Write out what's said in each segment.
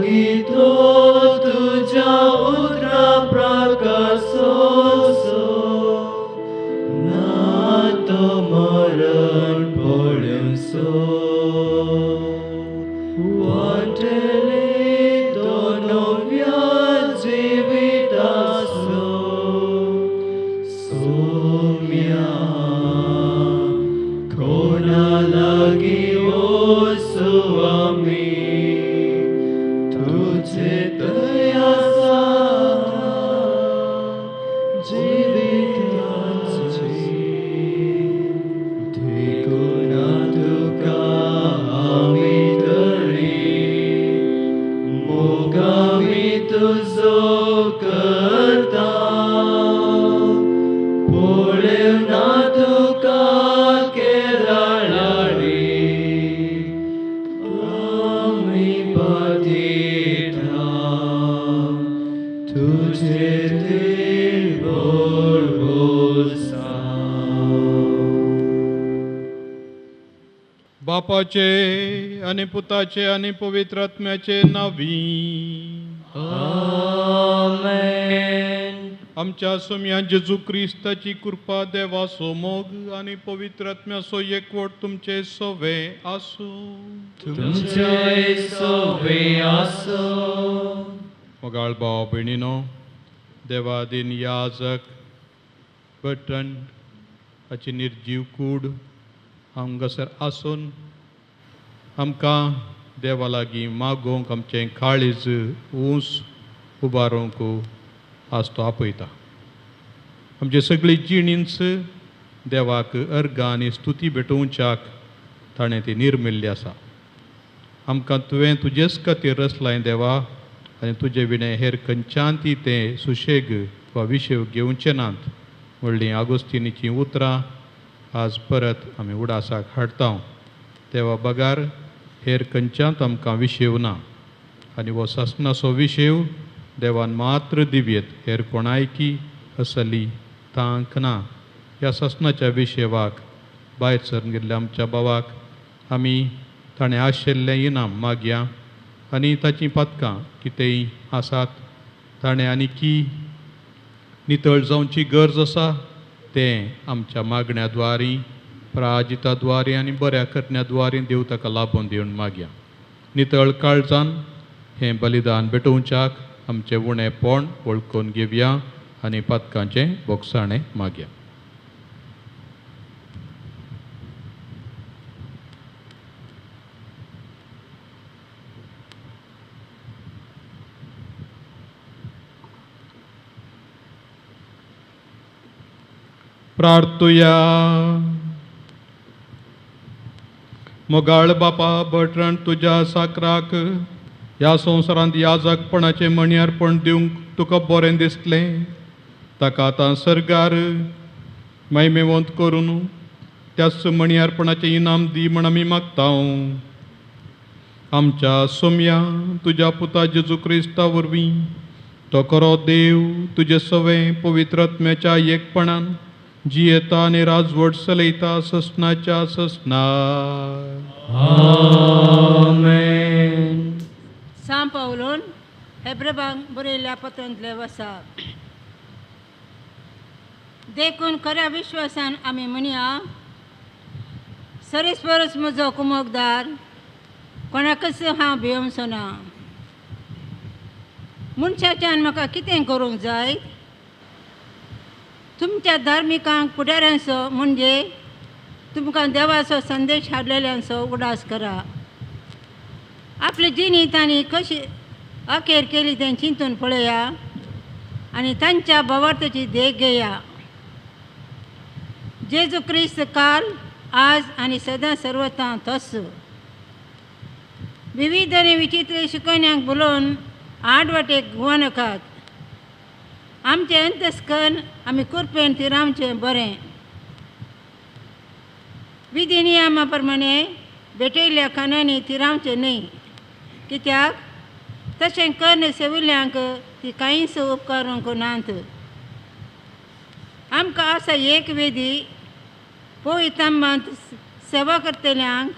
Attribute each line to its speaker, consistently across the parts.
Speaker 1: लागितो तुझ्या उद्रा प्रकाशोसो नातो मरण पडसो वाटले तो नव्या जीवितासो सोम्या कोणा लागी ओसो आमी तुझे दयाचा जीविताची देखुना तुका आमी तरी मोगामी तुझो करता पळेव ना तुका केराळाडी आमी बाधिता तुझे दिल बोलसा
Speaker 2: बापाचे आणि पुताचे आणि पवित्र आत्म्याचे नावी
Speaker 1: आमेन.
Speaker 2: आमच्या सोम्या जेजू क्रिस्ताची कृपा देवा सोमोग आणि पवित्र आत्म्यासो एकवट तुमचे सोवे आसो.
Speaker 1: तुमचे सोवे आसो.
Speaker 2: मोगाळ भाव भयणीनो, देवादीन याजक बर्ट्रंड हाची निर्जीव कूड हांगासर आसून आमकां देवा लागीं मागोवंक आमचें काळीज ऊंस उबारोवंक आज तो आपयता. आमचे सगळी जिणींच देवाक अर्गां आनी स्तुती भेटोवच्याक ताणें ती निर्मिल्ली आसा. आमकां तुवें तुजेच खातीर रचलाय देवा, आनी तुजे विणें हेर खंयच्यानय तें सुशेग वा विशेव घेवचे नात व्हडलीं आगोस्तिनीचीं उतरां आज परत आमी उडासाक हाडटा. देवा बगार हेर खंयच्यात आमकां विशेव ना, आनी हो ससनाचो विशेव देवान मात्र दिव्येत, हेर कोणायकी असली तांक ना. ह्या ससनाच्या विशेवाक भायर सरून गेल्ल्या आमच्या भावाक आमी ताणें आशिल्लें इनाम मागया, आनी ताचीं पदकां कितेंय आसात ताणें आनीकी नितळ जावची गरज आसा तें आमच्या मागण्या द्वारी, प्राजिता द्वारी आनी बऱ्या करण्या द्वारी देव ताका लाबोवन दिवन मागया. नितळ काळजान हें बलिदान भेटोवच्याक आमचें उणेंपण वळखून घेवया आनी पदकांचें बोगसाणें मागया. प्रार्थुया. मोगाळ बापा बर्ट्रंड तुज्या साकराक ह्या संवसारांत याजकपणाचें मणयारपण दिवंक तुका बरें दिसलें. ताका आतां सर्गार महिमेवंत करून त्याच मणयारपणाचें इनाम दी म्हण आमी मागता. आमच्या सोम्या तुज्या पुता जेजू क्रिस्ता वरवीं तो खरो देव तुजे सवे पवित्र आत्म्याच्या एकपणान जियेता आनी राजवट चलयता ससनाच्या ससनार.
Speaker 1: आमेन.
Speaker 3: सांत पावलोन हेब्रेबांक बरयल्ल्या पत्रांतले वसा. देखून खऱ्या विश्वासान आमी म्हणया, सरीस परस म्हजो कुमकदार कोणाकच हांव भिवंचो ना. मनशाच्यान म्हाका कितें करूंक जाय? तुमच्या धार्मिकांक फुडाऱ्यांचो म्हणजे तुमकां देवाचो संदेश हाडलेल्यांचो उडास करा. आपली जिणी तांणी कशी अखेर केली तें चिंतून पळया आनी तांच्या भावार्थाची देख घेया. जेजू क्रिस्त काल आज आनी सदां सर्वतां तोच. विविध आनी विचित्र शिकवण्यांक बोलोवन आडवाटेक घुवनाकात. आमचें अंतस्करण आमी कुरपेन तिरावचें बरें. विधी नियमा प्रमाणे भेटयल्ल्या खाणांनी तिरावचें न्हय, कित्याक तशें कर्ण सेविल्ल्यांक ती कांयच उपकारूंक नात. आमकां आसा एक वेदी, पवित्रांत सेवा करतल्यांक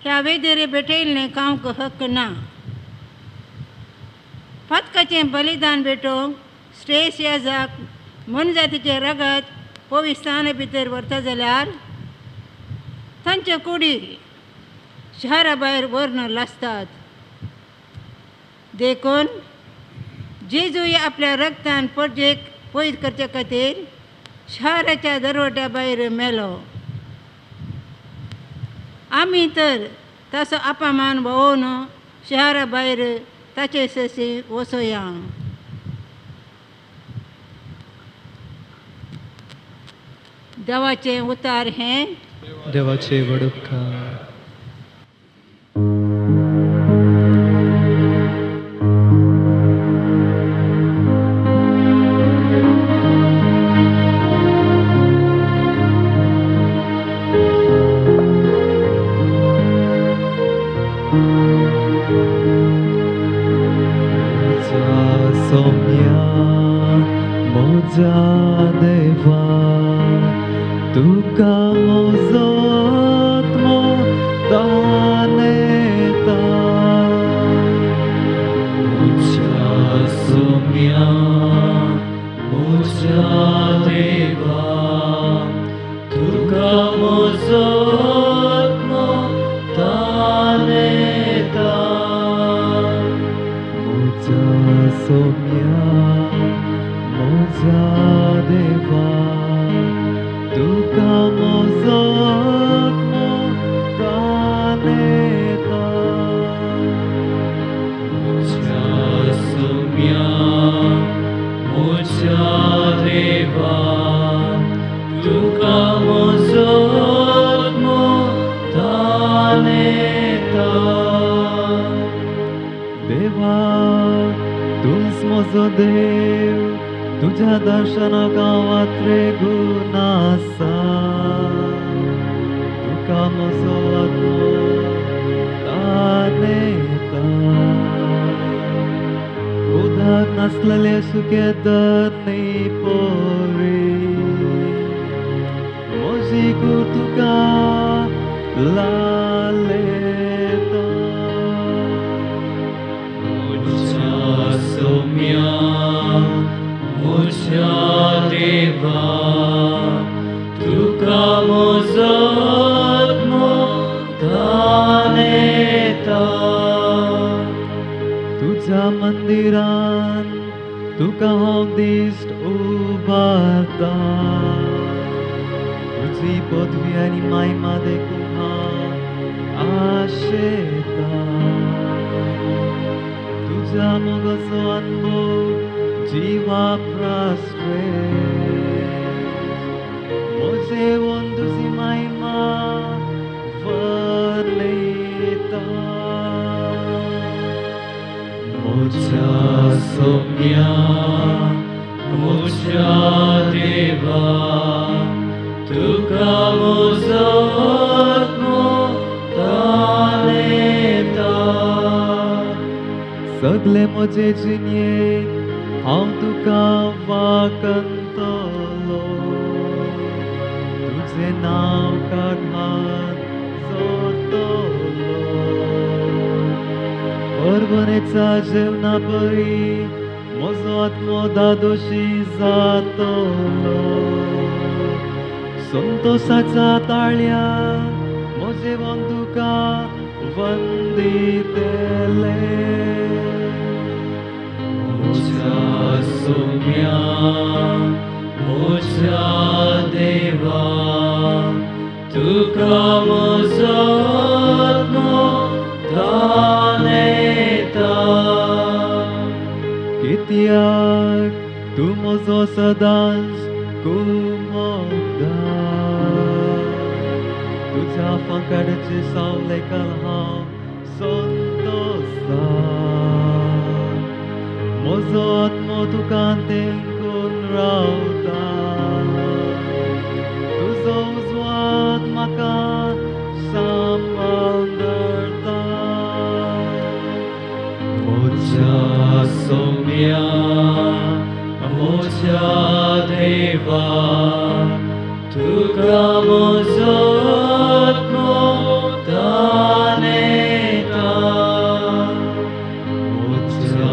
Speaker 3: ह्या वेदेर भेटयल्लें खावंक हक्क ना. पथकाचें बलिदान भेटोवंक श्रेयस याजाक मनजातीचें रगत पवित्र स्थाना भितर व्हरता जाल्यार तांच्यो कुडी शहरा भायर व्हरून लासतात. देखून जेजूय आपल्या रगतान परजेक पयस करचे खातीर शहराच्या दरवट्या भायर मेलो. आमी तर ताचो अपमान भोवून शहरा भायर ताचे ससी वचोया. देवाचें उतार हें
Speaker 1: देवाचे वडुपकार. Moja deva tuka mozot mo daneta moja somya moja deva tuka mozot mo daneta moja somya moja deva tuka mozot mo daneta moja somya moja deva tuka mozot mo daneta deva तुझ mojo देव तुझ्या दर्शनाका वात्रे गुणासा तुका mojo आत्मो तानेता उदक नसलेले सुखे धरणी पोरी मोजी कूर तुका लालेता Somya moja deva tuka mozot mo daneta तुझ्या मंदिरान तुका हांव दिश्ट उबारता तुझी पदवी आनी महिमा देखून हांव आशेता तुझ्या मोगाचो अनुभव जिवा प्रास्ट्रे मोजे वोन तुझी महिमा वर्लेता मोजा सोम्या मोजा देवा तुका मोजत मो दानेता सगले मोजे जिणये हांव तुका वाकंतलो तुझे नांव काढात जोडटलो परवणेचा जेवणा परी म्हजो आत्मो दादोशी जातलो संतोषाच्या ताळ्या म्हजे वन तुका वंदितले मोजा सोम्या मोजा देवा तुका मोजत मो दानेता कित्याक तूं म्हजो सदांच कुमोगदार तुझ्या फंकडचे सावले काल हांव संतोषा म्हजो आत्मो तुका तेंकून रावता तुजो उजवाद म्हाका सांबाळटा मोजा सोम्या मोजा देवा तुका मोजत मो दानेता मोजा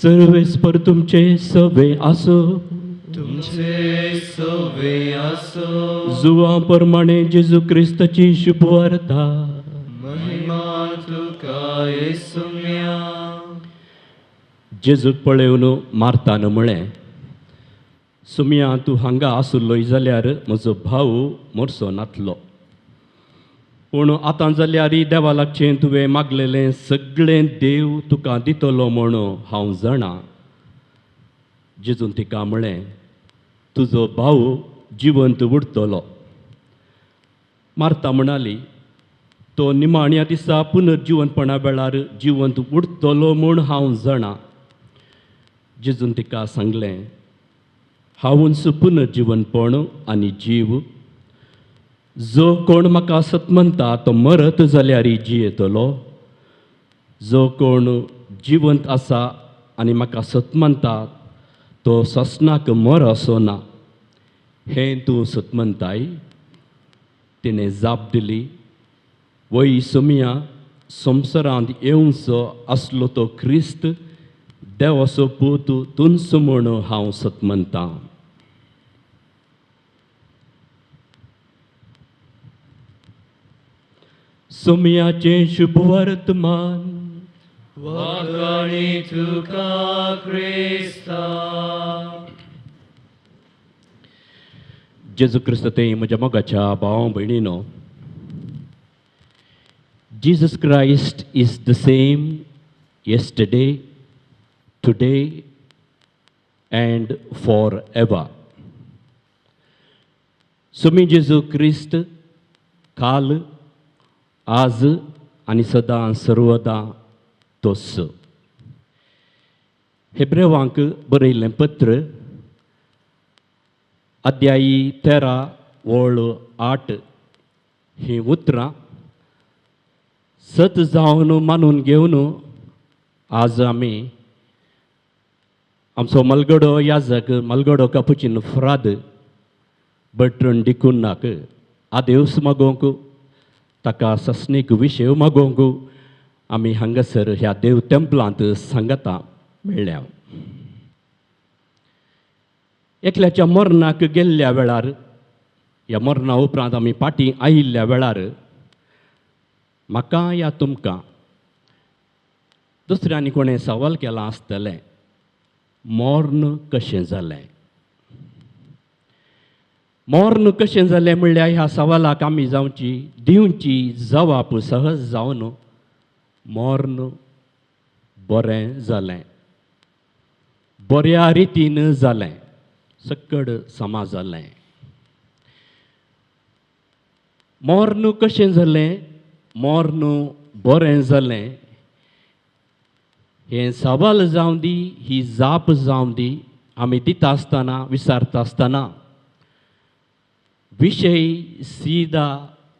Speaker 4: सर्वेस पर तुमचे सवे आसो,
Speaker 1: तुमचे सवे आसो.
Speaker 4: जुवा प्रमाणे जेजू क्रिस्ताची शुभ वार्ता.
Speaker 1: महिमा तुका येसुम्या.
Speaker 4: जेजूक पळयवन मार्तान म्हळें, सुमया तूं हांगा आसुल्लोय जाल्यार म्हजो भाव मरचो नासलो. पूण आतां जाल्यार देवा लागचें तुवें मागलेलें सगळें देव तुका दितलो म्हूण हांव जाणा. जेजून तिका म्हळें, तुजो भाव जिवंत उरतलो. मार्ता म्हणाली, तो निमाण्या दिसा पुनर्जिवनपणा वेळार जिवंत उरतलो म्हूण हांव जाणा. जेजून तिका सांगलें, हांवूच पुनर्जिवनपण आनी जीव. जो कोण म्हाका सत म्हणटा तो मरत जाल्यार जियेतलो. जो कोण जिवंत आसा आनी म्हाका सत म्हणटा तो ससनाक मर असो ना. हें तूं सत म्हणटाय? तिणें जाप दिली, वय सुमया, संवसारांत येवचो आसलो तो क्रिस्त देवाचो पूत तूंच म्हूण हांव सत म्हणटां. सुमयाचें शुभ वर्तमान.
Speaker 1: वखाणी तुका क्रिस्ता.
Speaker 4: जेजू क्रिस्त ते म्हज्या मोगाच्या भाव भयणीनो, Jesus Christ is the same yesterday, today and forever. Sumi जेजू क्रिस्त काल, आज आणि सदां सर्वदां तोच. हेब्रेवांक बरयल्लें पत्र अध्यायी 13 वळ 8 ही उतरां सत जावन मानून घेवन आज आमी आमचो मलगडो याजक मलगडो कापुचीन फ्राद बर्ट्रंड डिकुन्नाक आदेवस मागोवंक, ताका ससनीक विशय मागोवंक आमी हांगासर ह्या देव टेंपलांत सांगता मेळ्ळ्या. एकल्याच्या मरणाक गेल्ल्या वेळार, ह्या मरणा उपरांत आमी पाटी आयिल्ल्या वेळार म्हाका या तुमकां दुसऱ्यांनी कोणें सवाल केला आसतलें, मरण कशें जालें? मरण कशें जालें म्हणल्यार ह्या सवालाक आमी दिवची जवाब सहज जावन मरण बरें जालें, बऱ्या रितीन जालें, सकड समा जालें. मरण कशें जालें, मरण बरें जालें, हें सवाल जावं दी, ही जाप जावं दी, आमी दिता आसतना विचारता आसतना विशय सीदा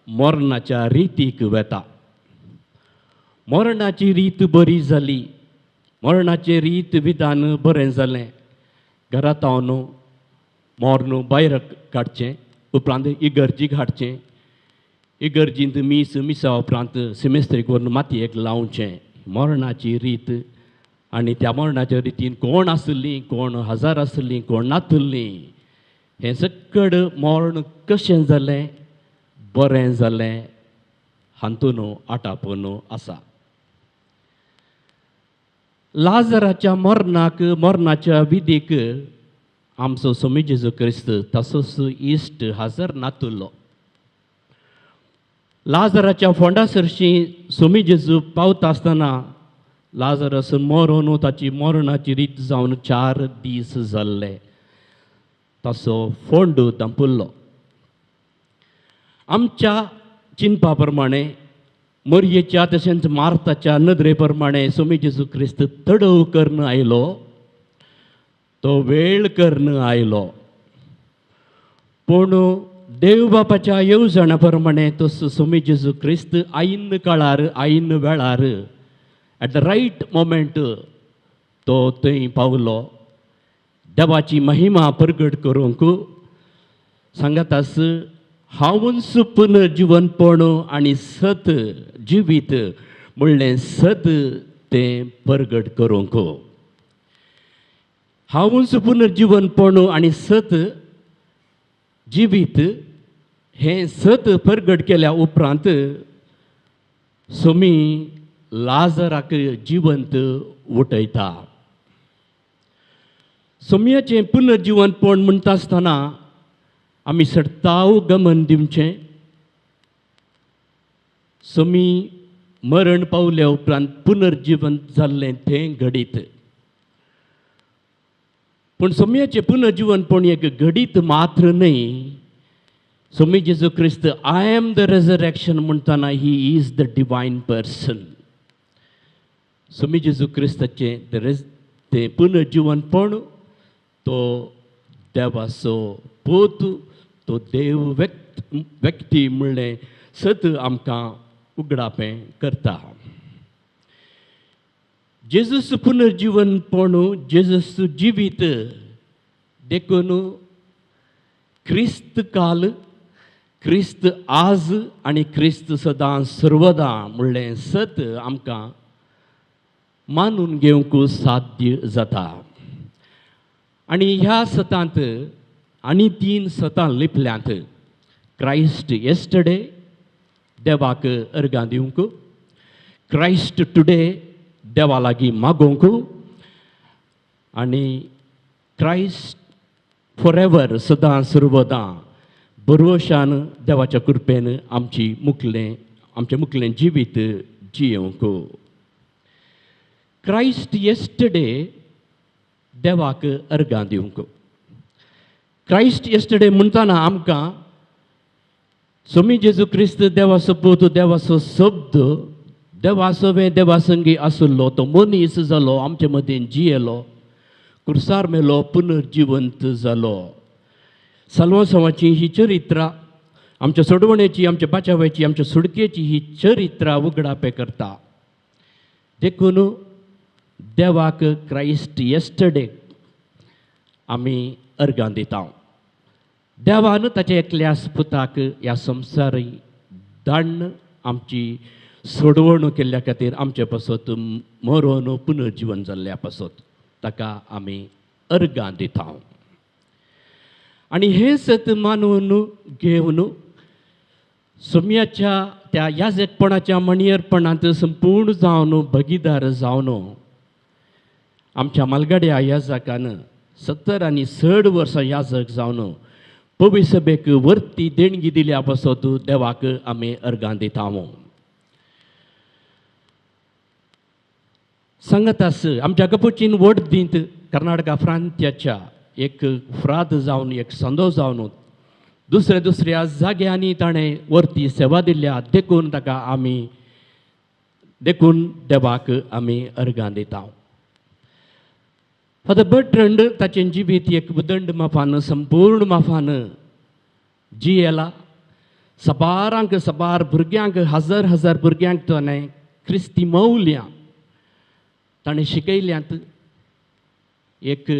Speaker 4: मरणाच्या रितीक वेता. मरणाची रीत बरी जाली, मरणाचें रीत विधान बरें जालें, घरांत हांव मरण भायर काडचें, उपरांत इगर्जीक हाडचें, इगर्जींत मिसा उपरांत सिमेस्त्रीक व्हरून मातयेक लावचें, मरणाची रीत. आनी त्या मरणाच्या रितीन कोण आसलीं, कोण हजार आसलीं, कोण नासलीं, हें सकड मरण कशें जालें, बरें जालें हातून आटापून आसा. लाजराच्या मरणाक, मरणाच्या विधीक आमचो स्वामी जेजू क्रिस्त तसोच इश्ट हजर नासलो. लाजराच्या फोंडासरशी सोमी जेजू पावता आसतना लाजरस मरून ताची मरणाची रीत जावन 4 दीस जाल्ले. ताचो फोंड दांपुल्लो. आमच्या चिंतपा प्रमाणे मरयेच्या तशेंच मार्ताच्या नदरे प्रमाणे सोमी जेजू क्रिस्त तडव करून आयलो. तो वेळ करून आयलो. पूण देव बापाच्या येवजणा प्रमाणे तसो सोमी जेजू क्रिस्त आईन काळार आईन वेळार ॲट द रायट मोमेंट तो थंय पावलो. देवाची महिमा प्रगट करूंक सांगत आस हांवूच पुनर्जीवनपण आनी सत जिवीत म्हणलें सत तें प्रगट करूंक. हांवूच पुनर्जीवनपण आनी सत जिवीत हें सत प्रगट केल्या उपरांत सोमी लाजराक जिवंत उठयता. सोमयाचें पुनर्जीवनपण म्हणटा आसतना आमी सडताव गमन दिवचें. सोमी मरण पावल्या उपरांत पुनर्जीवन जाल्लें तें घडीत. पूण सोमयाचें पुनर्जीवनपण एक घडीत मात्र न्हय. सोमी जेजू क्रिस्त आय एम द रेजरेक्शन म्हणटाना he is the divine person. सोमी जेजू क्रिस्ताचें तें पुनर्जीवनपण तो देवाचो पोत तो देव व्यक्ती म्हणलें सत आमकां उगडापें करता. जेजूस पुनर्जीवनपण जेजूस जिवीत देखून क्रिस्त काल क्रिस्त आज आनी क्रिस्त सदां सर्वदां म्हणलें सत आमकां मानून घेवंक साध्य जाता. आनी ह्या सतांत आनी 3 सतां लिपल्यांत क्रायस्ट येस्टरडे देवाक अर्गां दिवंक, क्रायस्ट टुडे देवा लागीं मागोवंक आनी क्रायस्ट फॉर एवर सदां सर्वदां बरोशान देवाच्या कृपेन आमचें मुखलें जिवीत जियोंक. क्रायस्ट येस्टरडे देवाक अर्गां दिवंक. क्रायस्ट येस्टरडे म्हणटाना आमकां सोमी जेजू क्रिस्त देवाचो पोत देवाचो शब्द देवासोवें देवा संगी आसलो तो मनीस जालो आमचे मदीं जियेलो कुर्सार मेलो पुनर्जिवंत जालो. साल्वांसवाची ही चरित्रां आमच्या सोडवणेची आमच्या बाचावाची आमच्या सुडकेची ही चरित्रां उगडापें करता. देखून देवाक क्रायस्ट येस्टरडे आमी अर्गां दिता. देवान ताच्या एकल्याच पुताक ह्या संवसारी धाडून आमची सोडवण केल्ल्या खातीर आमचे पासत मरून पुनर्जीवन जाल्ल्या पासत ताका आमी अर्गां दिता. आनी हें सत मानून घेवन सोमयाच्या त्या याजकपणाच्या मणियरपणांत संपूर्ण जावन भगीदार जावन आमच्या मालगाड्या याजकान 70 आनी 60 वर्सां याजक जावन पवित्र सभेक वर्ती देणगी दिल्या पासत देवाक आमी अर्गां दिता. सांगत आस आमच्या कपुचीन वडदींत कर्नाटका प्रांत्याच्या एक फ्राद जावन एक संदो जावन दुसऱ्या जाग्यांनी ताणें वर्ती सेवा दिल्या देखून ताका आमी देखून देवाक आमी अर्गां दिता. फादर बर्ट्रंड ताचें जिवीत एक उदंड माफान संपूर्ण माफान जियेला. सबार भुरग्यांक हजार भुरग्यांक ताणें क्रिस्ती मौल्यां ताणें शिकयल्यांत. एक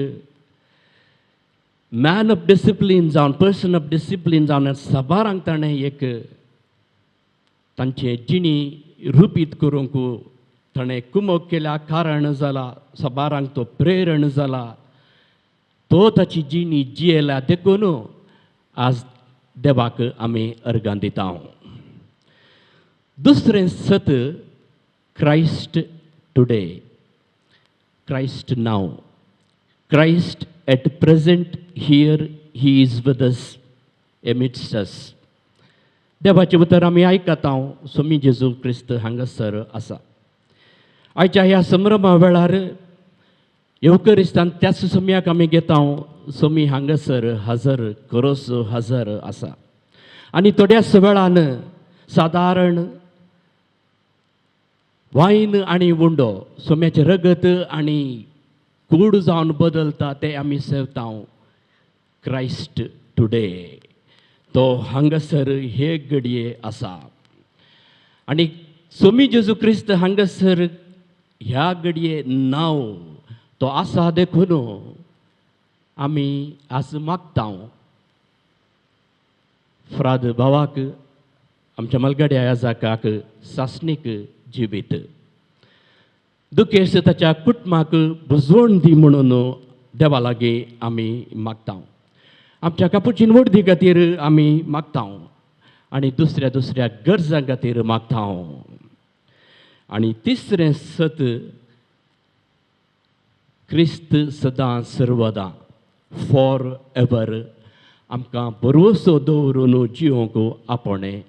Speaker 4: मॅन ऑफ डिसिप्लीन जावन पर्सन ऑफ डिसिप्लीन जावन सबारांक ताणें एक तांचे जिणी रुपीत करूंक ताणें कुमक केल्या कारण जाला. सबारांक तो प्रेरण जाला. तो ताची जिणी जियेल्या देखून आज देवाक आमी अर्गां दिता. दुसरें सत Christ today, Christ now, Christ at present here he is with us amidst us. देवाचें उतर आमी आयकता स्वामी जेजू क्रिस्त हांगासर आसा. आयच्या ह्या संभ्रमा वेळार येवकरिस्तान त्याच सम्याक आमी घेता स्वामी हांगासर हजर खरोच हजर आसा. आनी थोड्याच वेळान सादारण वायन आनी उंडो सोम्याचें रगत आनी कूड जावन बदलता ते आमी सेवता. क्रायस्ट टुडे तो हांगासर हे घडये आसा. आनी स्वामी जेजू क्रिस्त हांगासर ह्या घडये नांव तो आसा देखून आमी आज मागता फ्राद भावाक आमच्या मलगड्या याजाकाक सासणीक जिवीत दुखेस ताच्या कुटुंबाक बुजवण दी म्हणून देवा लागीं आमी मागता. आमच्या कापुचीन वडदी खातीर आमी मागता आनी दुसऱ्या दुसऱ्या गरजां खातीर मागता. आनी तिसरें सत क्रिस्त सदां सर्वदां फॉर एवर आमकां भरवोसो दवरून जिवंक आपणें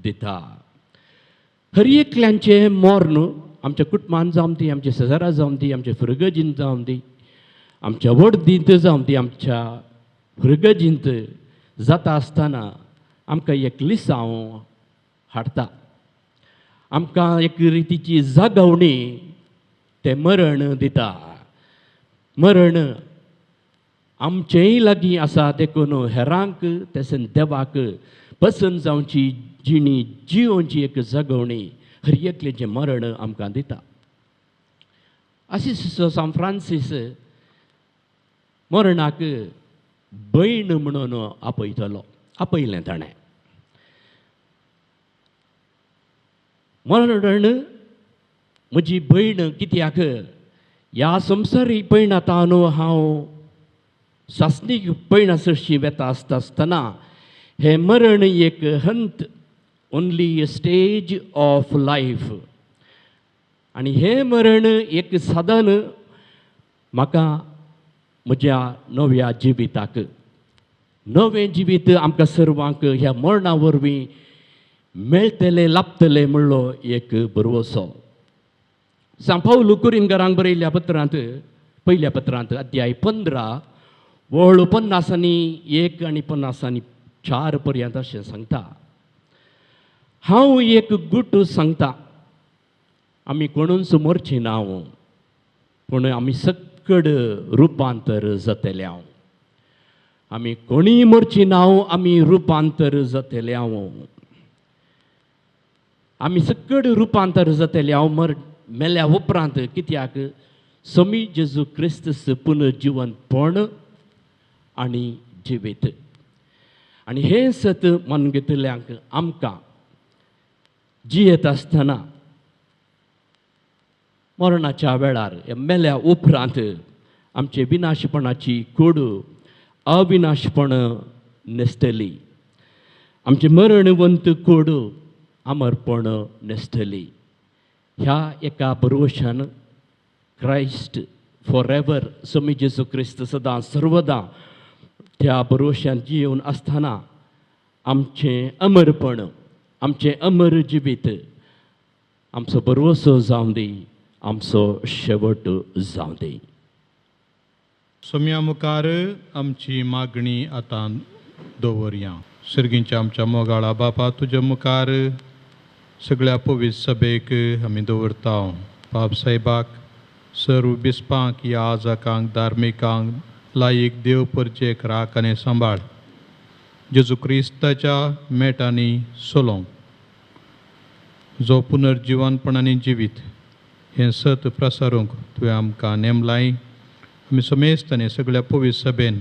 Speaker 4: दिता. हर एकल्यांचें मरण आमच्या कुटुंबान जावं दी, आमच्या शेजारा जावं दी, आमच्या फुरगजींत जावं दी, आमच्या वडदींत जावं दी, आमच्या फुरगजींत जाता आसतना आमकां एक लिसांव हाडटा. आमकां एक रितीची जागवणी तें मरण दिता. मरण आमचेय लागीं आसा देखून हेरांक तेसन देवाक पसंद जावची जिणी जिवोवची एक जागवणी हर एकलेचें मरण आमकां दिता. अशीच सान फ्रांसीस मरणाक भयण म्हणून आपयलें ताणें. मरण म्हजी भयण कित्याक ह्या संवसारी पयणांतान हांव सासणीक पयणां सरशी वेता आसतना हें मरण एक हंत only a stage of life. आनी हें मरण एक साधन म्हाका म्हज्या नव्या जिविताक नवें जिवीत आमकां सर्वांक ह्या मरणा वरवीं मेळटलें लाभतलें म्हणलो एक भरवोसो. सान पावल कुरिंगरांक बरयल्ल्या पत्रांत पयल्या पत्रांत अध्याय 15 वळ 50 आनी 54 पर्यंत अशें सांगता. हांव एक गूट सांगता, आमी कोणूच मरचीं ना पूण आमी सकड रुपांतर जातले. आमी कोणीय मरचीं ना, आमी रुपांतर जातले. आमी सकड रुपांतर जातले मेल्या उपरांत. कित्याक स्वामी जेजू क्रिस्त पुनर्जिवनपण आनी जिवीत. आनी हें सत मन घेतल्यांक आमकां जियेत आसतना मरणाच्या वेळार मेल्या उपरांत आमचे विनाशपणाची कूड अविनाशपण नेसतली. आमचे मरणवंत कूड अमरपण नेसतली. ह्या एका भरवशान क्रायस्ट फॉर एवर स्वामी जेजू क्रिस्त सदां सर्वदां त्या भरवशान जियेवन आसतना आमचें अमरपण आमचें अमर जिवीत आमचो भरवोसो जावं दी, आमचो शेवट जावं दी.
Speaker 2: सोम्या मुखार आमची मागणी आतां दवरया. सर्गींच्या आमच्या मोगाळा बापा तुज्या मुखार सगळ्या पवित्र सभेक आमी दवरता. बाब साहेबाक सर्व बिस्पांक याजकांक धार्मिकांक लायक देव परचेक राख आनी सांबाळ. जेजू क्रिस्ताच्या मेटांनी सोलोंक जो पुनर्जिवनपणांनी जिवीत हें सत प्रसारूंक तुवें आमकां नेमलाय. आमी समेस्ताने सगळ्या पवित्र सभेन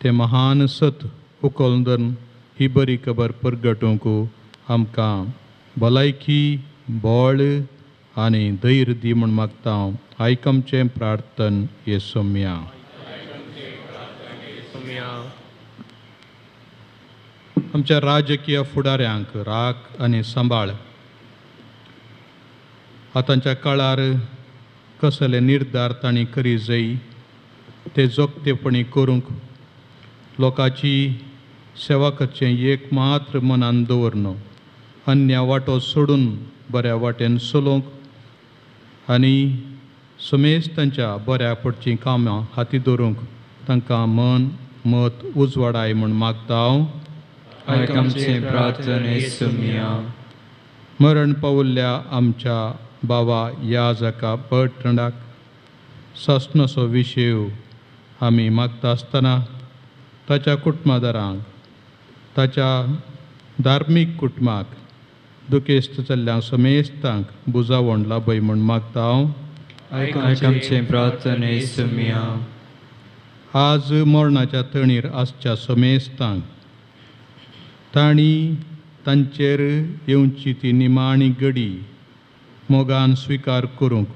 Speaker 2: तें महान सत उखलून धरून ही बरी खबर परगटूंक आमकां भलायकी बळ आनी धैर्य दी म्हूण मागता. आयक आमचें प्रार्थन येसुम्या. आमच्या राजकीय फुडाऱ्यांक राख आनी सांबाळ. आतांच्या काळार कसले निर्धार तांणी करी जाय ते जोगतेपणी करूंक लोकांची सेवा करचें एक मात्र मनान दवरनो, अन्या वाटो सोडून बऱ्या वाटेन चलोवंक आनी समेस्तांच्या बऱ्या पडचीं कामां हाती दवरूंक तांकां मन मत उजवाडाय म्हूण मागता हांव.
Speaker 1: आमचे प्रार्थने सुमिया.
Speaker 2: मरण पावल्ल्या आमच्या बाबा याजका बर्ट्रंडाक सासणाचो विशय आमी मागता आसतना ताच्या कुटुंबादारांक ताच्या धार्मीक कुटुंबाक दुखेस्त जाल्ल्या समेस्तांक बुजावण लाभय म्हूण मागता हांव.
Speaker 1: आमचे प्रार्थने सुमिया.
Speaker 2: आज मरणाच्या तणीर आसच्या समेस्तांक तांणी तांचेर येवची ती निमाणी घडी मोगान स्विकार करूंक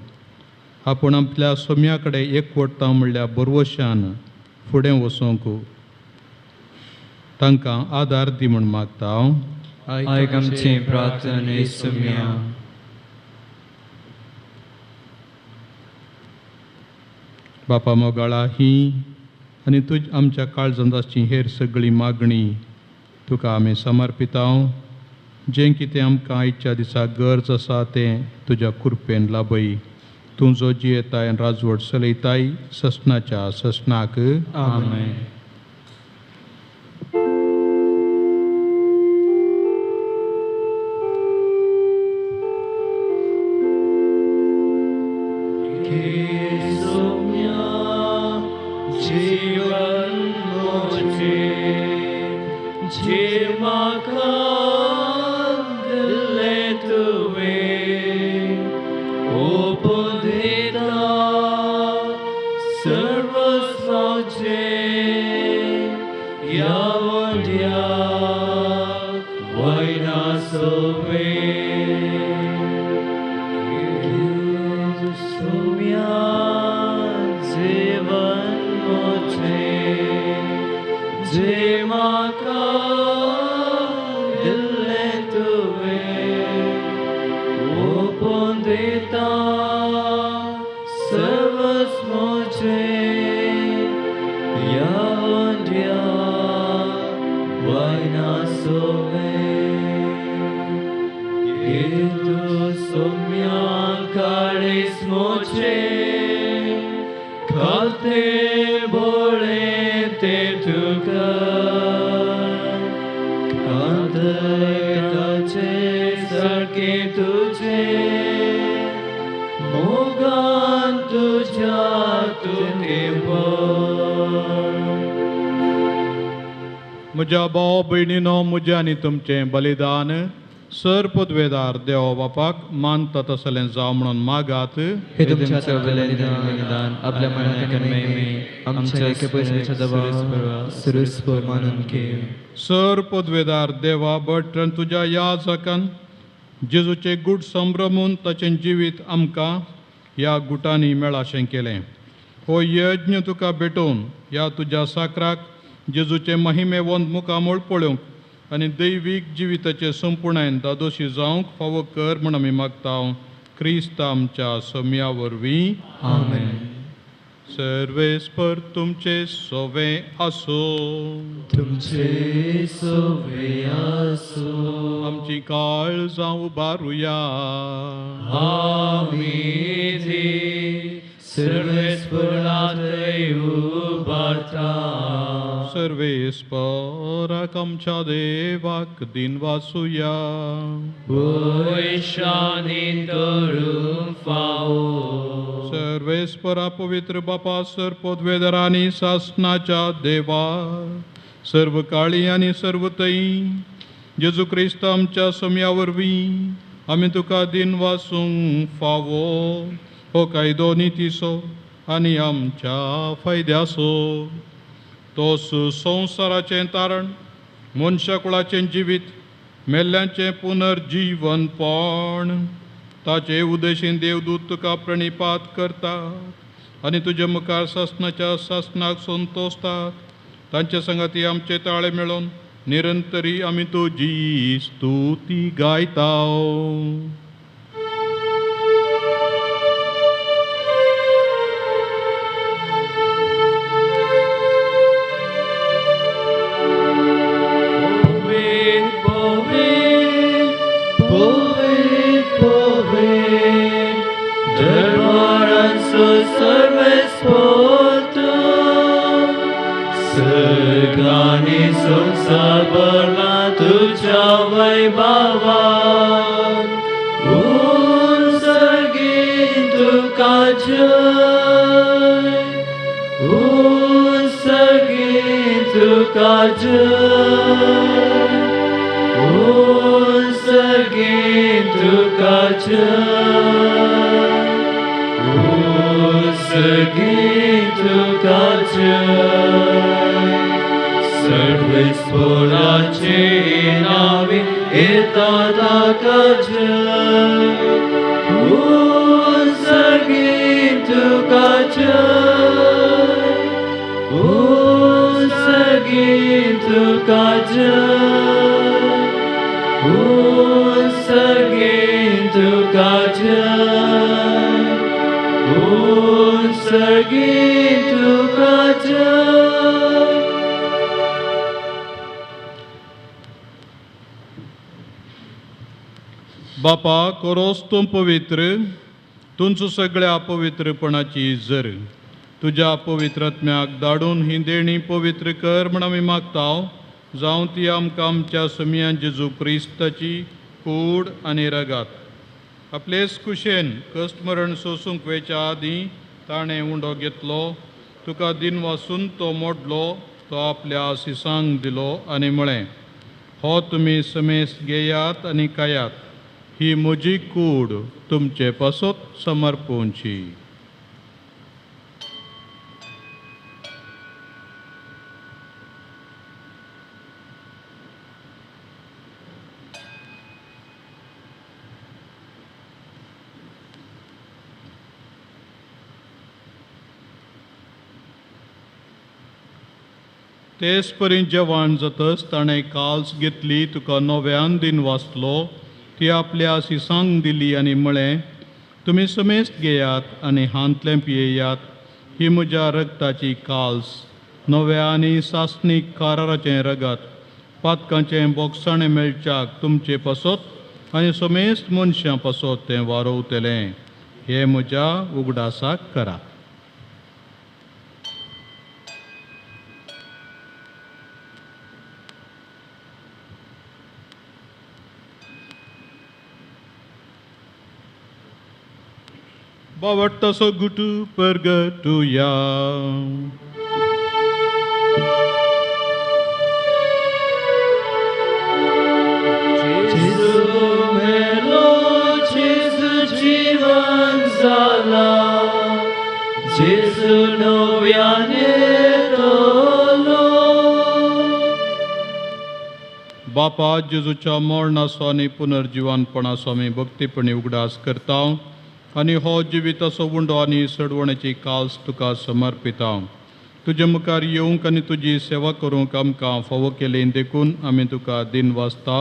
Speaker 2: आपूण आपल्या सोम्या कडेन एकवटता म्हणल्या बरवशान फुडें वचूंक तांकां आदार दी म्हूण मागता हांव.
Speaker 1: आमचे प्रार्थने सुमिया.
Speaker 2: बापा मोगाळा ही आनी तुज आमच्या काळजांत आसची हेर सगळी मागणी तुका आमी समर्पिता. जें कितें आमकां आयच्या दिसा गरज आसा तें तुज्या कृपेन लाभय. तूं जो जियेताय आनी राजवट चलयताय ससनाच्या ससनाक.
Speaker 1: आमेन.
Speaker 2: म्हज्या भाव भयणीनो, म्हजें आनी तुमचें बलिदान सर पदवेदार देवा बापाक मानता तसलें जावं म्हणून मागात.
Speaker 1: हे तुमच्या बलिदान आपल्या मनातल्या महिमे आमच्या एका पयशाच्या दबावावर सुरूस्पर मानून घे.
Speaker 2: सर पदवेदार देवा बर्ट्रंड तुज्या याजकान जेजूचे गूट संभ्रमून ताचें जिवीत आमकां ह्या गुटांनी मेळाशें केलें. हो यज्ञ तुका भेटोवन ह्या तुज्या साकराक जेजूचे महिमेवंत मुखामोळ पळोवंक आनी दैवीक जिविताचे संपूर्णायन दादोशी जावंक फावो कर म्हूण आमी मागता. क्रिस्त आमच्या सोम्या वरवीं.
Speaker 1: आमेन.
Speaker 2: सर्वेस्पर तुमचे सोवे आसो.
Speaker 1: तुमचे सोवे आसो.
Speaker 2: आमची काळजां उबारुया.
Speaker 1: सर्वेस्परांतय उबारता.
Speaker 2: सर्वेस्पराक आमच्या देवाक दिन वासुया.
Speaker 1: वैशानी तरुण फावो.
Speaker 2: सर्वेस्परा पवित्र बापा सर पदवेदारांनी सासनाच्या देवा सर्व काळी आनी सर्वतई जेजू क्रिस्त आमच्या सोम्या वरवीं आमी तुका दिन वासूंक फावो. हो कायदो नितीसो आनी आमच्या फायद्याचो. तोच संवसाराचें तारण, मनशा कुळाचें जिवीत, मेल्ल्यांचें पुनर्जीवनपण, ताचे उदेशीन देवदूत तुका प्रणिपात करतात आनी तुजे मुखार सासनाच्या सासनाक संतोसतात. तांचे संगती आमचे ताळे मेळोवन निरंतरी आमी तुजी स्तुती गायता.
Speaker 1: सर्वेस्पोर्तुम सगळ्यांनी संसार भरला तुझ्या वैभवान उंचगीत तुका जय उंचगीत तुका जय उंचगीत तुका जय उंचगीत तुका जय सर्वेस्पराचे नावे येतात ताका जय उंचगीत तुका जय उंचगीत तुका जय उंचगीत तुका जय उंचगीत तुका जय.
Speaker 2: बापा कोरोस तूं पवित्र तुमचो सगळ्या अपवित्रपणाची इजर तुज्या पवित्रात्म्याक धाडून ही देणी पवित्र कर म्हण आमी मागताव जावं ती आमकां आमच्या समियान जेजू क्रिस्ताची कूड आनी रगात आपलेच कुशेन कश्ट मरण सोसूंक वेच्या आदीं ताणें उंडो घेतलो तुका दिन वासून तो मोडलो तो आपल्या आशिसांक दिलो आनी म्हळें हो तुमी समेस्त घेयात आनी खायात ही म्हजी कूड तुमचे पासत समर्पोवची. तेच परी जेवण जातच ताणें काल्स घेतली तुका नव्यान दिन वाचलो ती आपल्या आशिसांक दिली आनी म्हळें तुमी समेस्त घेयात आनी हांतलें पियेयात ही म्हज्या रगताची काल्स नव्या आनी सासणीक काराराचें रगत पातकांचें बोगसाणें मेळच्याक तुमचे पासत आनी समेस्त मनशां पासत तें वारोवतलें हें म्हज्या उगडासाक करा. Bawatta sogutu pergatuya.
Speaker 1: Jesu melo, Jesu jivan zala, Jesu noviane tolo.
Speaker 2: बापा जेजूच्या मरणाचो आनी पुनर्जिवानपणाचो आमी भक्तीपणी उगडास करता आनी हो जिवीत असो उंडो आनी सडवण्याची काल्स तुका समर्पिता. तुजे मुखार येवंक आनी तुजी सेवा करूंक आमकां फावो केलें देखून आमी तुका दिन वाचता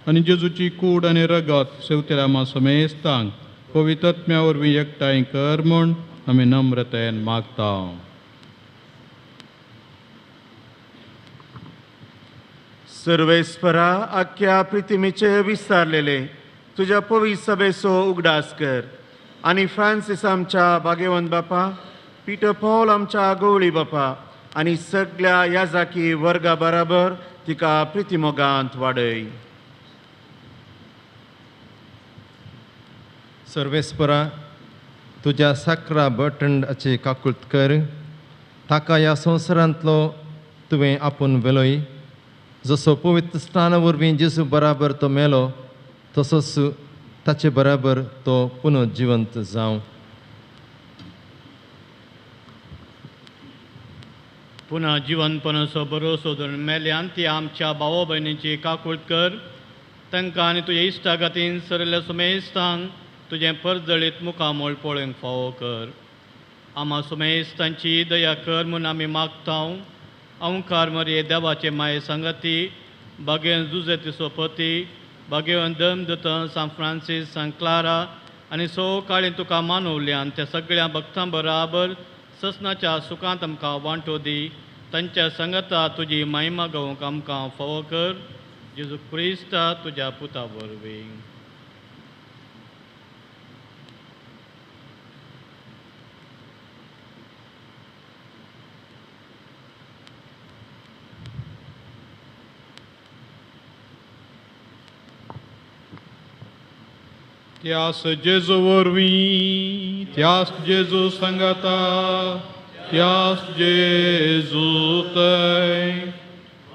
Speaker 2: आनी जेजूची कूड आनी रगत सेवतल्या समेस्तांक पवित्रात्म्या वरवीं एकठांय कर म्हूण आमी नम्रतेन मागता.
Speaker 5: सर्वेस्परा आख्या पृथ्वीचे विस्तारलेले तुझ्या पवित्र सभेचो उगडास कर आनी फ्रांसीस आमच्या भाग्यवंत बापा पीटर पॉल आमच्या गवळी बापा आनी सगळ्या याजाकी वर्गा बराबर तिका प्रितीमोगांत वाडय.
Speaker 6: सर्वेस्परा तुज्या साकरा बर्ट्रंडाची काकुळट कर ताका ह्या संवसारांतलो तुवें आपूण वेलोय जसो पवित्र स्नाना वरवीं जेजू बराबर तो मेलो तसोच ताचे बराबर तो पुनर्जिवंत जावं.
Speaker 7: पुन्हा जिवंतपणाचो भरोसो धरून मेल्यान ती आमच्या भावा भयणीची काकूळट कर तांकां आनी तुज्या इश्टागतीन सरल्या सुमेस्तांक तुजें परजळीत मुखामोळ पळोवंक फावो कर. आम्हा सुमेस्तांची दया कर म्हूण आमी मागता. अवंकार मरे देवाचे माये संगती भाग्यवन जुजेती सोपती भाग्यवन दमदत सान फ्रांसीस सान क्लारा आनी काळी तुका मानवल्यान त्या सगळ्या भक्तां बराबर ससनाच्या सुखांत आमकां वांटो दी. तांच्या संगता तुजी महिमा गावूंक आमकां फावो कर. जेजू क्रिस्ता तुज्या पुता वरवीं.
Speaker 2: त्यास जेजू वरवीं, त्यास जेजू संगता, त्यास जेजू थंय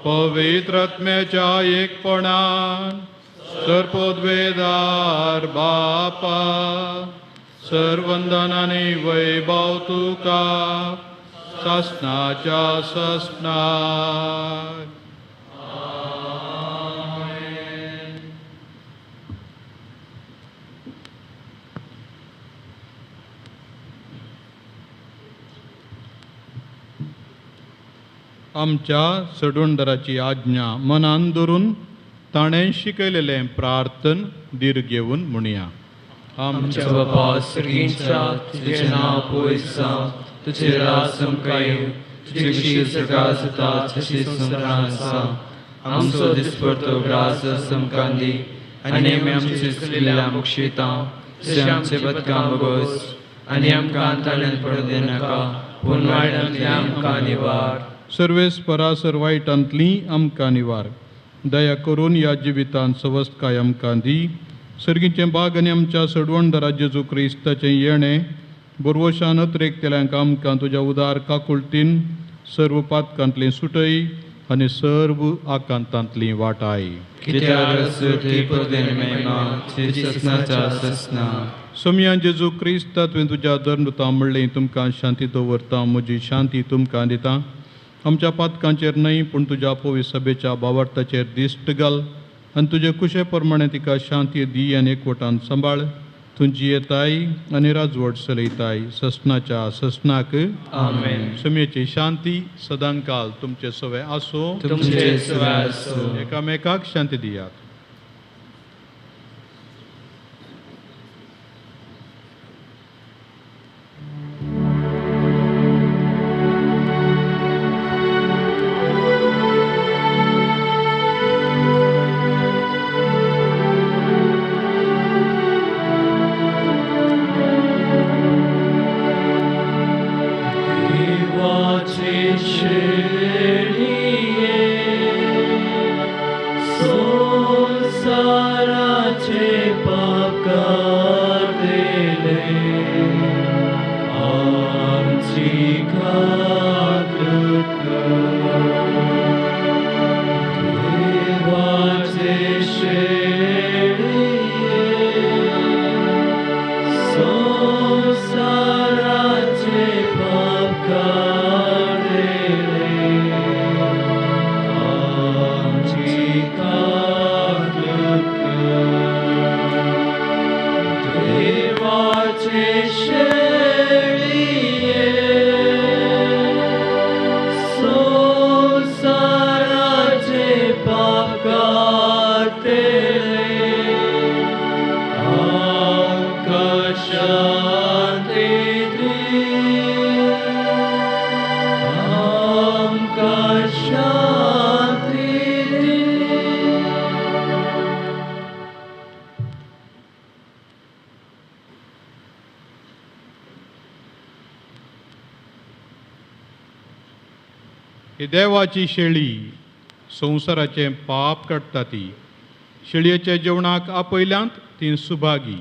Speaker 2: पवित्र आत्म्याच्या एकपणान सर्पोद्वेदार बापा सर्वंदनाने वैभव तुका ससनाच्या ससनार. आमच्या सडवंडराची आज्ञा मनान धरून ताणें शिकयलेलें प्रार्थन दीर घेवन म्हणया.
Speaker 1: आमच्या बापा सर्गींच्या तुझें नांव पवित्र जावं, तुजें राज समकाय, तुजी कशी सकाळ जाता तशी संवसारांत आसा. आमचो दिसपडटो ग्रास समकान दी, आनी आमी आमची चुकलेल्या मुक्षितां तशें आमचे बदकां बगोस, आनी आमकां ताणें पडूं नाका, पूण वायटांतल्यान आमकां निवार.
Speaker 2: सर्वेस्परा सर्वायटांतली आमकां निवार. दया करून ह्या जिवितांत सवस्तकाय आमकां दी. सर्गीचें बाग आनी आमच्या सडवणदारा जेजू क्रिस्ताचें येणें बरवशान अत्रेकतेल्यांक आमकां तुज्या उदार काकुळटीन सर्व पातकांतलीं सुटय आनी सर्व आकांतांतलीं वाटाय. समया जेजू क्रिस्ता तुवें तुज्या धर्मता म्हणलें तुमकां शांती दवरता, म्हजी शांती तुमकां दिता. आमच्या पातकांचेर न्हय पूण तुज्या पवित्र सभेच्या भावार्थाचेर दिश्ट घाल आनी तुजे कुशे प्रमाणे तिका शांती दी आनी एकवटान सांबाळ. तुजी येताय आनी राजवट चलयताय ससनाच्या ससनाक.
Speaker 1: आमेन.
Speaker 2: समयेची शांती सदांकाल तुमचे सवे आसो.
Speaker 1: तुमचे सवे आसो.
Speaker 2: एकामेकाक शांती दियात. ही देवाची शेळी संवसाराचें पाप काडटा ती. शेळयेच्या जेवणाक आपयल्यांत ती सुभागी.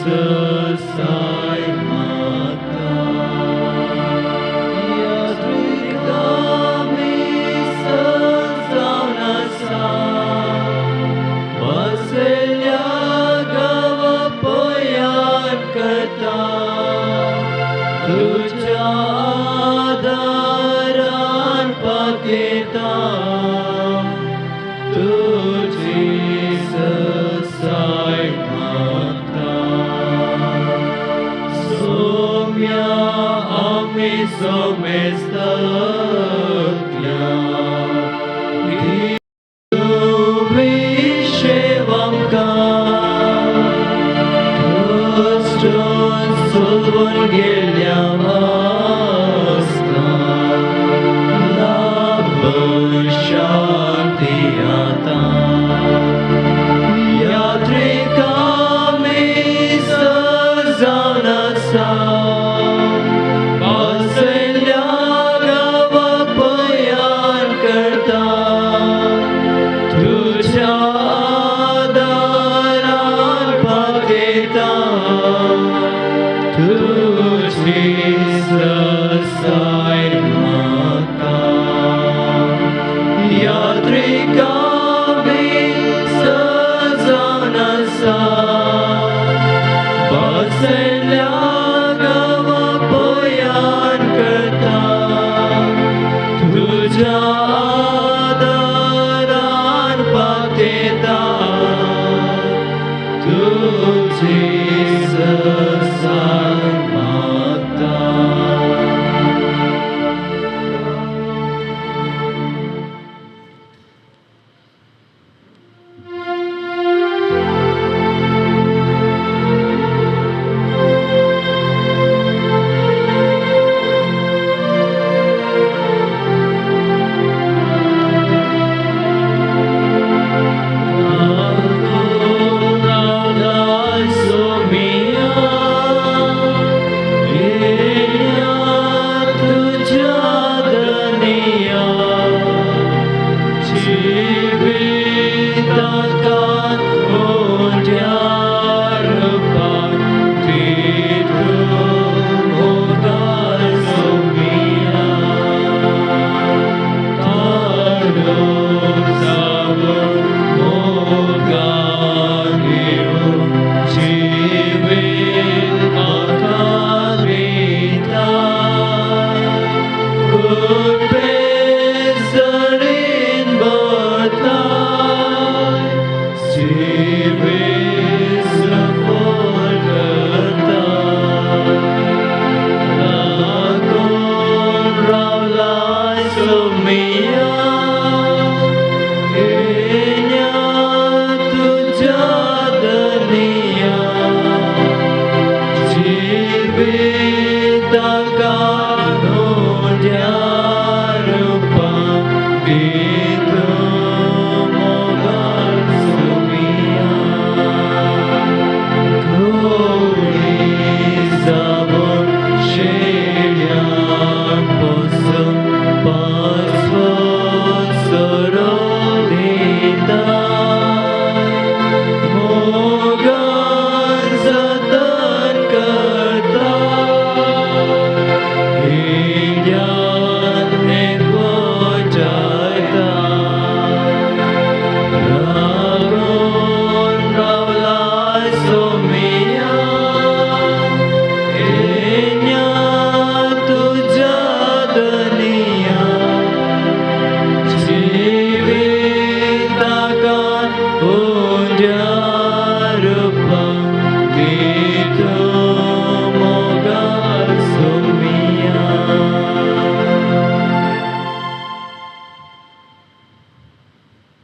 Speaker 1: Jesus.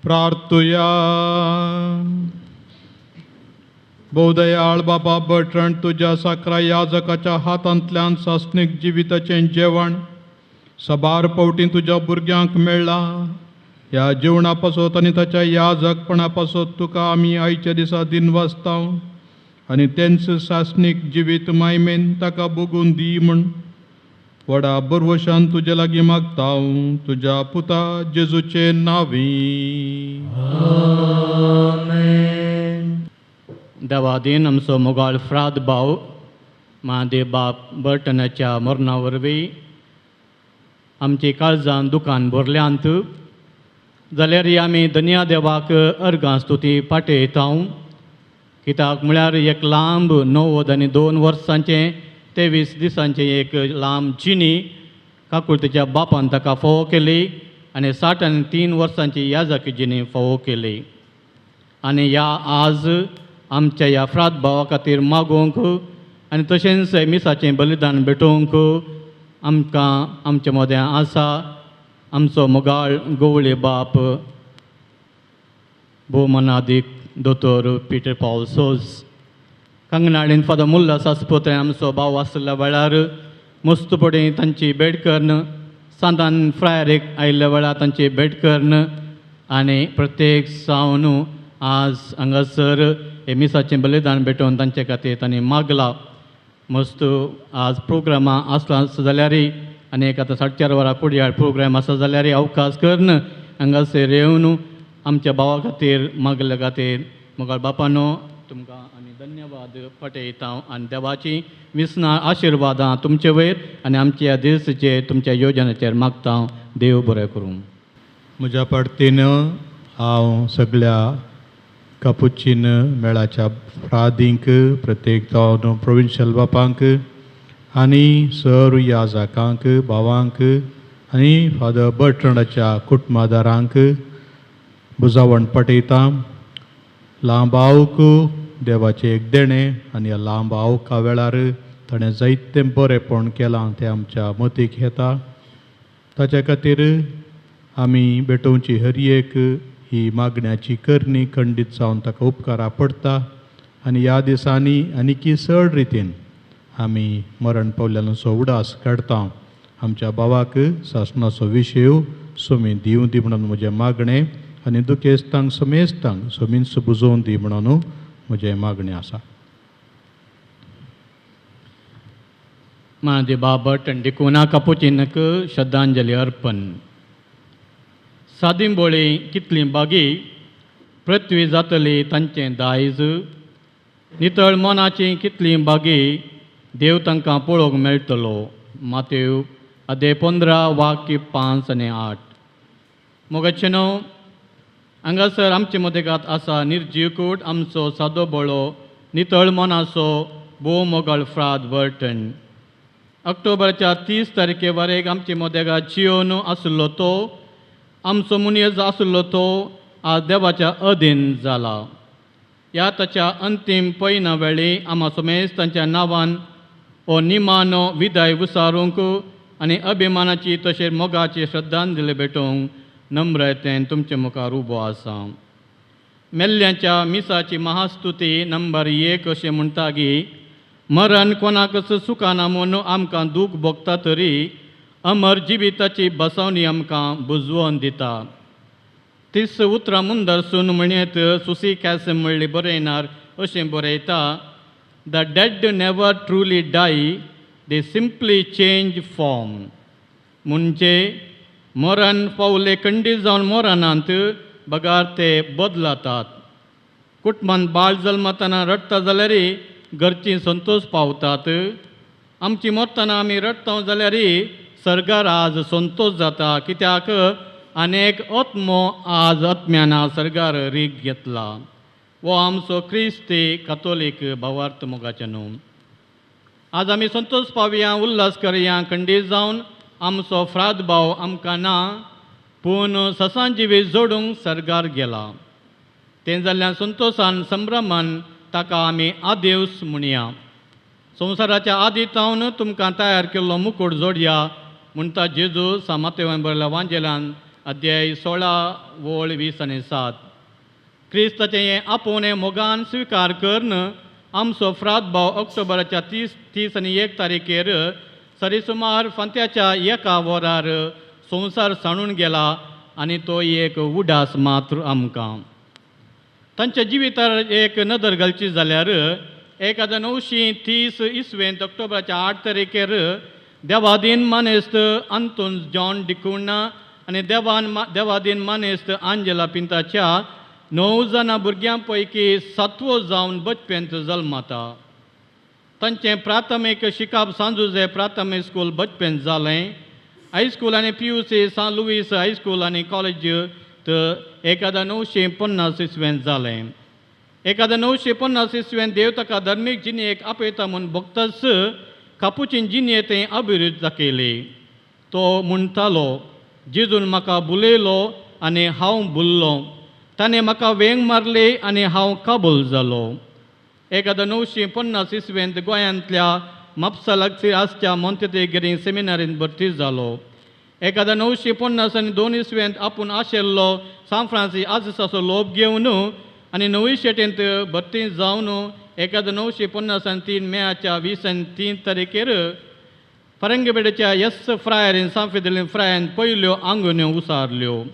Speaker 2: प्रार्थुया. बहुदयाळ बाबा बर्ट्रंड, तुझ्या साकरा याजकाच्या हातांतल्यान सासणीक जिविताचें जेवण सबार पावटी तुज्या भुरग्यांक मेळ्ळा. ह्या जेवणा पासत आनी ताच्या याजकपणा पासत तुका आमी आयच्या दिसा दिनवासताव आनी तेंच सासणीक जिवीत मायमेन ताका बगून दी म्हण व्हडा बरवशान तुजे लागीं मागताव तुज्या पुता जेजूचे नांवी.
Speaker 7: देवादीन आमचो मोगाळ फ्राद भाव महादेव बाब बर्टनाच्या मरणा वरवीं आमची काळजान दुखान भरल्यांत जाल्यार आमी धन्या देवाक अर्गां स्तुती पाठयता. कित्याक म्हळ्यार एक लांब 90 आनी 2 वर्सांचें 23 दिसांचें एक लांब जिणी काकुळतेच्या बापान ताका फोव केली आनी 60 आनी 3 वर्सांची याजकी जिणी फोव केली. आनी ह्या आज आमच्या ह्या फ्रात भावा खातीर मागोवंक आनी तशेंच मिसाचें बलिदान भेटोवंक आमकां आमचे मोद्या आसा आमचो मोगाळ गोवळे बाप भोवमनादीक दोतोर पिटर पॉल सोज कंगनाडीन फादर मुल्ला सासपुते आमचो भाव आसल्या वेळार मस्तपडी तांची भेट करन सांतान फ्रायरीक आयिल्ल्या वेळार तांची भेट करन आनी प्रत्येक सावन आज हांगासर हे मिसाचें बलिदान भेटोवन तांचे खातीर तांणी मागला मस्त आज प्रोग्रामां आसला जाल्यारय आनी एक आतां 4:30 वरां कुडयाळ प्रोग्राम आसा जाल्यारय अवकाश करन हांगासर येवन आमच्या भावा खातीर मागल्या खातीर मोगाळ बापानो तुमकां आनी धन्यवाद पटयता आनी देवाची विस्नाळ आशिर्वादां तुमचे वयर आनी आमच्या दिसाचेर तुमच्या योजनेचेर मागता देव बरें करूं.
Speaker 2: म्हज्या परतीन हांव सगळ्या कापुचीन मेळाच्या फ्रादींक प्रत्येक जावन प्रोविन्शियल बापांक आनी सर्व याजकांक भावांक आनी फादर बर्ट्रंडाच्या कुटुंबादारांक बुजावण पटयता. लांबावक देवाचे एक देणें आनी ह्या लांबावका वेळार ताणें जायतें बरेंपण केलां तें आमच्या मतीक येता. ताचे खातीर आमी भेटोवची हर एक ही मागण्याची करणी खंडीत जावन ताका उपकारा पडटा आनी ह्या दिसांनी आनीकी चड रितीन आमी मरण पावलेल्यांचो उडास काडटा. आमच्या भावाक सासणाचो विशय सोमी दिवं दी म्हणून म्हजें मागणें आनी दुखेस्तांक समेस्तांक सोमींच बुजोवन दी म्हणून म्हजें मागणें आसा.
Speaker 7: माझे बाबा टंडिकोना कापुचिनक श्रद्धांजली अर्पण. सादिंबोळी कितली बागी पृथ्वी जातली तांचें दायज नितळ मनाची कितली बागी देव तांकां पळोवंक मेळटलो. मातेव अदे 15 वाक्य 5 आनी 8. मोगाचेनो हांगासर आमचे मदेगात आसा निर्जीवकूट आमचो सादो बळो नितळ मनाचो भोव मोगाळ फ्राद बर्टन. ऑक्टोबरच्या 30 तारखे वरेक आमचे मदेगात जियोन आसलो तो आमचो मुनियज आसलो तो आज देवाच्या अधीन जाला. ह्या ताच्या अंतीम पयना वेळी आम्हा समेस्त तांच्या नांवान हो निमानो विदाय विसारूंक आनी अभिमानाची तशेंच मोगाची श्रद्धांजली भेटोवंक नम्रतेन तुमचे मुखार उबो आसा. मेल्ल्यांच्या मिसाची महास्तुती नंबर 1 अशें म्हणटा की मरण कोणाकच सुखाना म्हूण आमकां दूख भोगता तरी अमर जिविताची बसवणी आमकां बुजवून दिता. 30 उतरां मुंदरसून म्हणत सुसी कॅसे म्हणली बरयणार अशें बरयता the dead never truly die they simply change form. म्हणजे मरण पावले खंडीत जावन मरणांत बगार ते बदलातात. कुटुंबांत बाळ जल्मतना रडटा जाल्यारय घरची संतोष पावतात. आमची मरतना आमी रडता जाल्यारय सर्गार आज संतोष जाता कित्याक अनेक आत्मो आज आत्म्यान सर्गार रीग घेतला. वो आमचो क्रिस्ती कातोलीक भावार्थ मोगाचे न्हू. आज आमी संतोष पावया उल्हास करया खंडीत जावन आमचो फ्राद भाव आमकां ना पूण ससांजिवी जोडूंक सर्गार गेला. तें जाल्ल्यान संतोशान संभ्रमान ताका आमी आदेवस म्हणया. संवसाराच्या आदीतावन तुमकां तयार केल्लो मुकुट जोडया म्हणटा जेजू सामातेवान बरयल्या वांजेलान अध्याय 16 वोळ 20 आनी 7. क्रिस्ताचें हें आपूण हें मोगान स्विकार करन आमचो फ्राद भाव ऑक्टोबराच्या 30 आनी 1 तारखेर सरीसुमार फांत्याच्या 1 वरार संवसार साणून गेला आनी तो एक उडास मात्र आमकां. तांच्या जिवितार एक नदर घालची जाल्यार 1930 इसवेंत ऑक्टोबराच्या 8 तारखेर देवादीन मानेस्त आंतोन जॉन डिकुन्हा आनी देवादीन मानेस्त आंजेला पिंताच्या 9 जाणां भुरग्यां पैकी 7वो जावन बचपेंत जल्माता. तांचें प्राथमीक शिकाप सांजुजे प्राथमीक स्कूल बचपेंत जालें. हायस्कूल आनी PUC सान लुईस हायस्कूल आनी कॉलेज 1950 इसवेंत जालें. 1950 इसवेंत देव ताका धर्मीक जिणेक आपयता म्हूण भोगताच कापुचीन जिणेंत अभिवृद्धी दाखयली. तो म्हणटालो जेजून म्हाका बुलयलो आनी हांव बुल्लो. ताणें म्हाका वेंग मारली आनी हांव काबूल जालो. 1950 इसवेंत गोंयांतल्या म्हापसा लागीं आसच्या मोंते ते गिरींग सेमिनारींत भरती जालो. 1950 आनी 2 इसव्यांत आपूण आशिल्लो सान फ्रांसीस आसिसाचो लोभ घेवन आनी 9शेटेंत भरती जावन 1953 मेच्या 23 तारखेर फरंगीपेटेच्या यस फ्रायरीन सांफिदेलीन फ्रायन पयल्यो आंगण्यो उसारल्यो.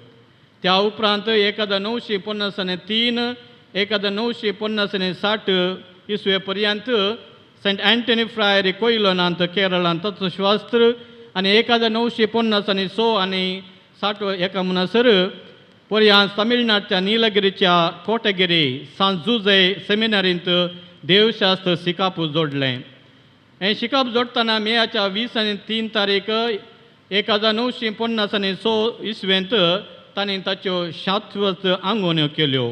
Speaker 7: त्या उपरांत 1953 1960 इसवे पर्यंत सेंट अँटनी फ्रायरी कोइलोनांत केरळांत तत्वशास्त्र आनी 1956 आनी 60 म्हणसर पर्यंत तमिळनाडच्या नीलगिरीच्या कोटगिरी सांत जुजे सेमिनारींत देवशास्त्र शिकाप जोडलें. हें शिकाप जोडटना मेच्या 23 तारीख 1956 इसवेंत तांणी ताच्यो शाश्वत आंगवण्यो केल्यो.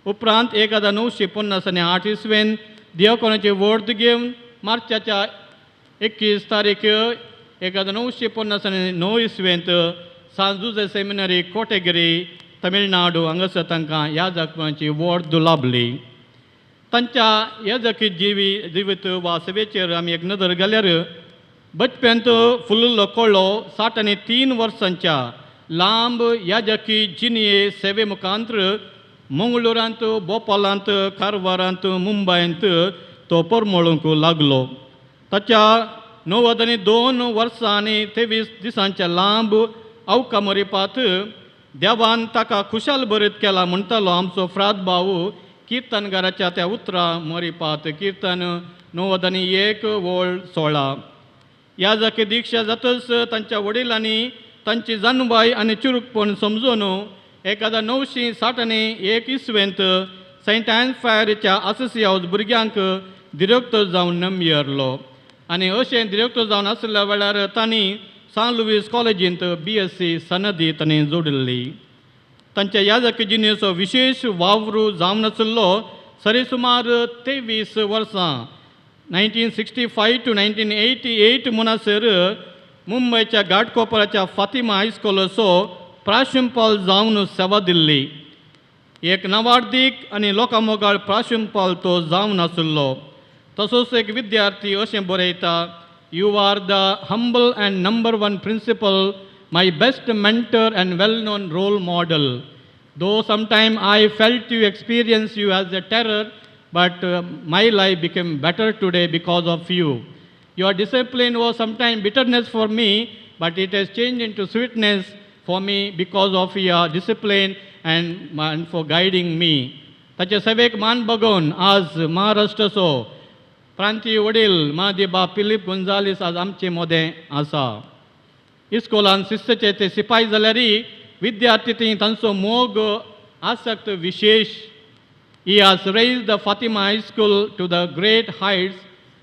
Speaker 7: उपरांत 1958 इसवेंत दिवकोणाचे वर्त घेवन मार्चाच्या 21 तारीख 1959 इसवेंत सांत जुजे सेमिनारी कोटेगिरी तमिळनाडू हांगासर तांकां ह्या जखमाची वर्द लाभली. तांच्या येजकी जिवीत वा सेवेचेर आमी एक नदर घाल्यार बचप्यांत फुल्लो कळ्ळो 63 वर्सांच्या लांब याजकी जिनिये सेवे मुखांतर मंगळुरांत भोपालांत कारवारांत मुंबयंत तो परमळूंक लागलो. ताच्या 92 वर्सां आनी 23 दिसांच्या लांब अवकामरिपात देवान ताका खुशाल बरयत केला म्हणटालो आमचो फ्रात भाव किर्तनगाराच्या त्या उतरां मरिपात कीर्तन 91 वोळ 16. ह्या जाके दिक्षा जातच तांच्या वडिलांनी तांची जाणबाय आनी चुरूकपण समजून 1961 इसवेंत सेंट अँन फ्रायरीच्या आसिसी हावस भुरग्यांक डिरेक्टर जावन नमियरलो. आनी अशें डिरेक्टर जावन आसल्या वेळार तांणी सान लुईस कॉलेजींत BSc सनदी तांणी जोडिल्ली. तांच्या ह्या जाके जिणेचो विशेष वावर जावन नासलो सरीसुमार 23 वर्सां 1965 to 1988 म्हणसर मुंबयच्या घाटकोपराच्या फातिमा हायस्कुलाचो प्राशुंपाल जावन सेवा दिल्ली. एक नवार्दीक आनी लोकांमोगाळ प्राशुंपाल तो जावन आसलो. तसोच एक विद्यार्थी अशें बरयता, you are the humble and number 1 principal, my best mentor and well-known role model. Though sometime I felt you experience you as a terror, but my life became better today because of you. Your discipline was sometimes bitterness for me, but it has changed into sweetness for me because of your discipline and for guiding me. ताचे सेवेक मान बघून आज महाराष्ट्राचो प्रांतीय वडील महादेबा Philip गोंजालीस आज आमचे मोदें आसा. इस्कोलान शिस्तेचे ते सिपाई जाल्यारी विद्यार्थी थंय तांचो मोग आसक्त विशेष. He has raised the Fatima High School to the great heights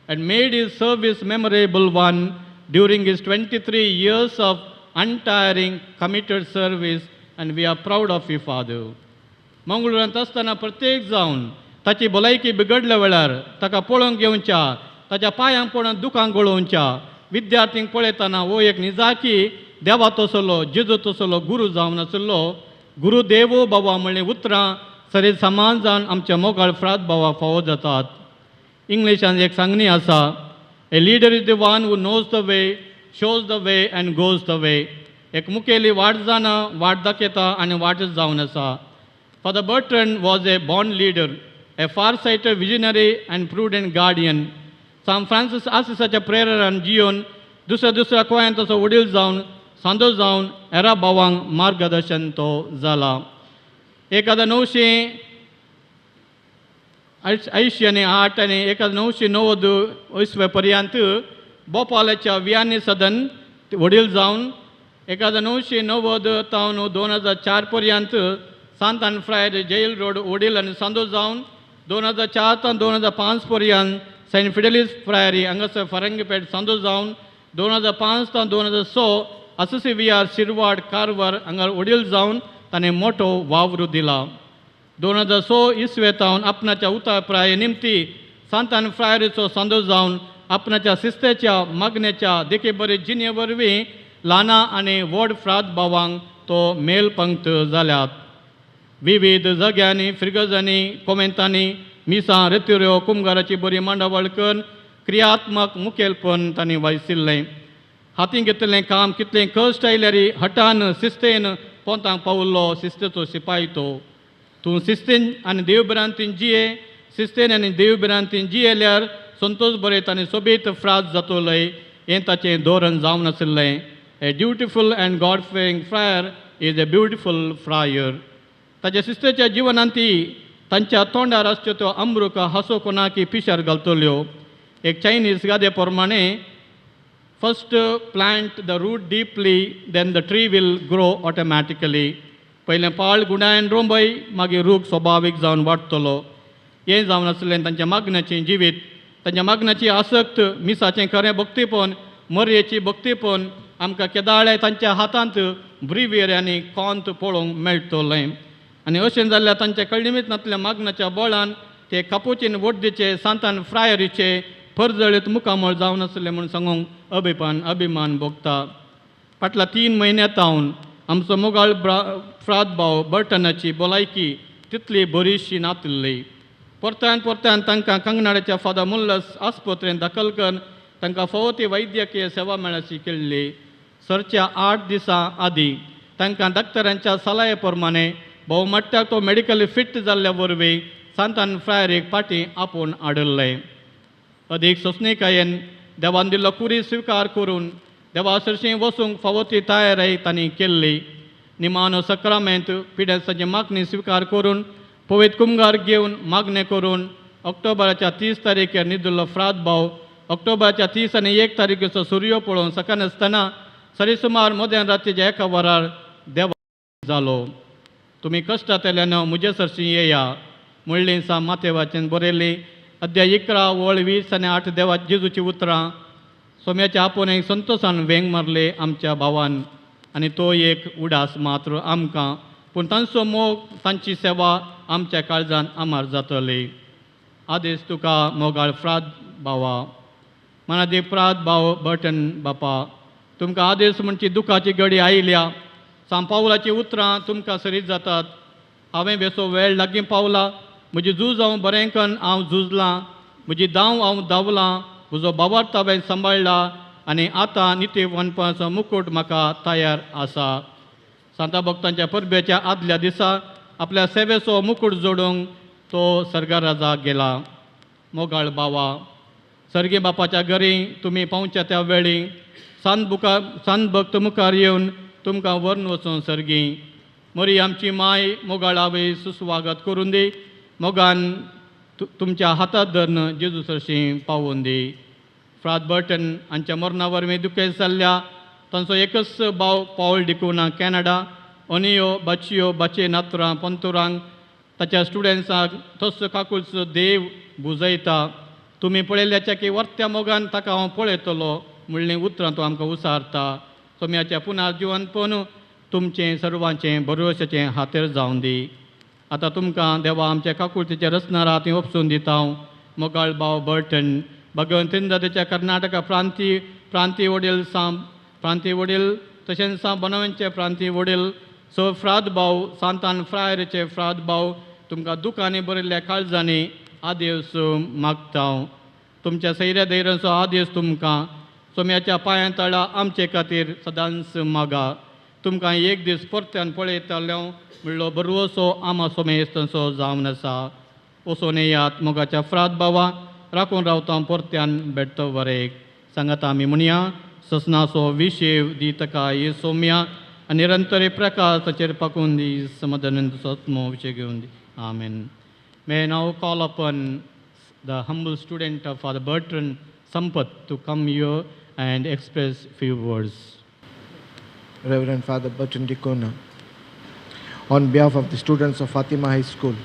Speaker 7: and made his service memorable one during his 23 years of untiring committed service, and we are proud of you, Father. मंगळुरांत आसतना प्रत्येक जावन ताची भलायकी बिगडल्या वेळार ताका पळोवंक घेवच्या, ताच्या पांयांक पडोवन दुखांक गळोवच्या. विद्यार्थींक पळयतना हो एक निजाकी देवा तसलो जेजू तसलो गुरू जावन आसलो. गुरू देवो बाबा म्हणलें उतरां सरी समान जावन आमच्या मोगाळ फ्रात भावा फावो जातात. इंग्लिशान एक सांगणी आसा, a leader is the one who knows the way, shows the way and goes the way. एक मुखेली वाट जाना, वाट दाखयता आनी वाटच जावन आसा. Father Bertrand was a born leader, a far-sighted visionary and prudent guardian. सान फ्रांसीस आसिसाच्या प्रेरणान जियोन दुसऱ्या गोंयांत तसो वडील जावन सांदो जावन हेरा भावांक मार्गदर्शन तो जाला. 1988 आनी 1990 इसवे पर्यंत भोपालाच्या वियानी सदन वडील जावन 1990 तावन 2004 पर्यंत सांत अँन फ्रायरी जेल रोड वडील आनी सांदो जावन 2004 तावन 2005 पर्यंत सेंट फिडेलिस फ्रायरी हांगासर फरंगीपेट सांदो जावन 2005 तावन 2006 आसिसी विहार शिरवाड कारवार हांगा वडील जावन ताणें मोठो वावर दिला. 2006 इसवे तावन आपणाच्या उतारप्राये निमती सांत अँन फ्रायरीचो सांदो जावन आपणाच्या शिस्तेच्या मागणेच्या देखे बरे जिणे वरवीं ल्हाना आनी व्हड फ्रात भावांक तो मेल पंक्त जाल्यात. विविध जाग्यांनी फ्रिगजांनी कोमेंतांनी मिसां रेत्युऱ्यो कुमगाराची बरी मांडावळ करून क्रियात्मक मुखेलपण तांणी वहिशिल्लें. हातीन घेतिल्लें काम कितलें कश्ट आयल्यारी हटान शिस्तेन पोंताक पावुल्लो शिस्तेचो शिपाई तो. तूं शिस्तेन आनी देवबरांतीन जिये, शिस्तेन आनी देवबरांतीन जियेल्यार संतोश बरयत आनी सोबीत फ्राज जातोलय हें ताचें धोरण जावन आशिल्लें. A dutiful and god fearing friar is a beautiful friar. ताच्या शिस्तेच्या जिवनांती तांच्या तोंडार आसच्यो त्यो अमृक हांसो कोणाकी पिशार घालतल्यो. एक चायनीज गादे प्रमाणे first plant the root deeply then the tree will grow automatically. पयलें पाळ गुणायन रोंबय मागीर रूख स्वाभावीक जावन वाडटलो. हें जावन आसलें तांच्या मागण्याचें जिवीत. तांच्या मागण्याची आसक्त, मिसाचें खरें भक्तीपण, मरयेची भक्तीपण आमकां केदाळे तांच्या हातांत ब्रिवेर आनी कोंत पळोवंक मेळटलें. आनी अशें जाल्यार तांच्या कळिमीतनांतल्या मागण्याच्या बळान ते कापुचीन वड्डेचे सांतान फ्रायरीचे परजळीत मुखामळ जावन आसलें म्हूण सांगूंक अभिमान भोगता. फाटल्या 3 म्हयन्यांतावन आमचो मोगाळ फ्रात भाव बर्टनाची भलायकी तितली बरीशी नातिल्ली. परत्यान तांकां कंगनाड्याच्या फादर मुल्लस आस्पत्रेंत दाखल करून तांकां फावो ती वैद्यकीय सेवा मेळची केल्ली. सरच्या 8 दिसां आदीं तांकां डॉक्टरांच्या सलाये प्रमाणे भोवमट्ट्याक तो मेडिकली फिट जाल्ल्या वरवीं सांतान फ्रायरीक फाटीं आपूण हाडल्लें. अदीक सोंसणीकायेन देवान दिल्लो कुरी स्विकार करून देवा सरशीं वचूंक फावो ती तयारी तांणी केल्ली. निमानो सक्रामेंत पिडेसाची मागणी स्विकार करून पवित्र कुमगार घेवन मागणें करून ऑक्टोबराच्या 30 तारीखेर न्हिदिल्लो फ्रात भाव ऑक्टोबराच्या 30 आनी 1 तारीखेचो सूर्य पळोवन सकाळनासतना सरीसुमार मध्यान रातीच्या 1 वरार देवा जालो. तुमी कश्टांत आयल्यान म्हजे सरशीं येया म्हणलीं सा माथेवाचें बरयल्लीं. अध्याय 11 वळ 20 आनी 8 देवा जेजूची उतरां. सोम्याच्या आपूण एक संतोशान वेंग मारले आमच्या भावान आनी तो एक उडास मात्र आमकां. पूण तांचो मोग, तांची सेवा आमच्या काळजान आमार जातली. आदेश तुका मोगाळ फ्रात भावा. मनादी फ्रात भाव बर्टन बापा, तुमकां आदेश म्हणची दुखाची घडी आयल्या. सांपावलाची उतरां तुमकां सरीत जातात. हांवें बेसो वेळ लागीं पावला. म्हजी झूज हांव बरें करून हांव झुजलां. म्हजी दाव हांव धांवलां. म्हजो भावार्थ हांवें सांबाळला आनी आतां नितीवंतपणाचो मुकूट म्हाका तयार आसा. सांता भक्तांच्या परबेच्या आदल्या दिसा आपल्या सेवेचो मुकूट जोडूंक तो सर्गराजाक गेला. मोगाळ बावा, सर्गी बापाच्या घरी तुमी पावच्या त्या वेळी सांत भक्त मुखार येवन तुमकां व्हरून वचूं सर्गी. मरी आमची माय मोगाळ आवय सुस्वागत करून दी. मोगान तुमच्या हातांत धरून जेजू सरशीं पावोवन दी. फ्रात बर्टन हांच्या मरणा वरवीं दुखेस्त जाल्ल्या तांचो एकच भाव पावल डिकुना कॅनडा, ओनियो बाचियो बाचे नातरां पंतुरांक ताच्या स्टुडंट्सांक तस काकुलच देव बुजयता. तुमी पळयल्याच्या की वर्त्या मोगान ताका हांव पळयतलो म्हणलीं उतरां तूं आमकां उसारता. सोम्याच्या पुना जिवनपण तुमचें सर्वांचें भरवशाचें हातेर जावन दी. आतां तुमकां देवा आमच्या काकुळतीच्या रचनारा ती उपसून दिता हांव. मोगाळ भाव बर्टन भगवंतींदाच्या कर्नाटका प्रांती वडील तशेंच बनवेंचे प्रांती वडील सो फ्रात भाव सांतान फ्रायरीचे फ्रात भाव तुमकां दुखांनी बरयल्ल्या काळजांनी आदेश मागता. तुमच्या सैऱ्या धैर्याचो आदेश तुमकां सोम्याच्या पांयां तळा आमचे खातीर सदांच मागा. तुमकां एक दीस परत्यान पळयतालो म्हणलो बरवसो आमा सोमेस्तसो जावन आसा. वचून येयात मोगाच्या फ्रात भावा. राखून रावता परत्यान भेटतो वरेक. सांगात आमी म्हणया ससनाचो विशेव दी ताका ये सोम्या आनी निरंतर प्रकाश ताचेर पाकून दी. समाधानंद सत्मो विशय घेवन दी. आमेन. May I now call upon the humble student of Father Bertrand, Sampat, to come here and express few words.
Speaker 8: Reverend Father Bertrand Dcunha, on behalf of the students of Fatima High School,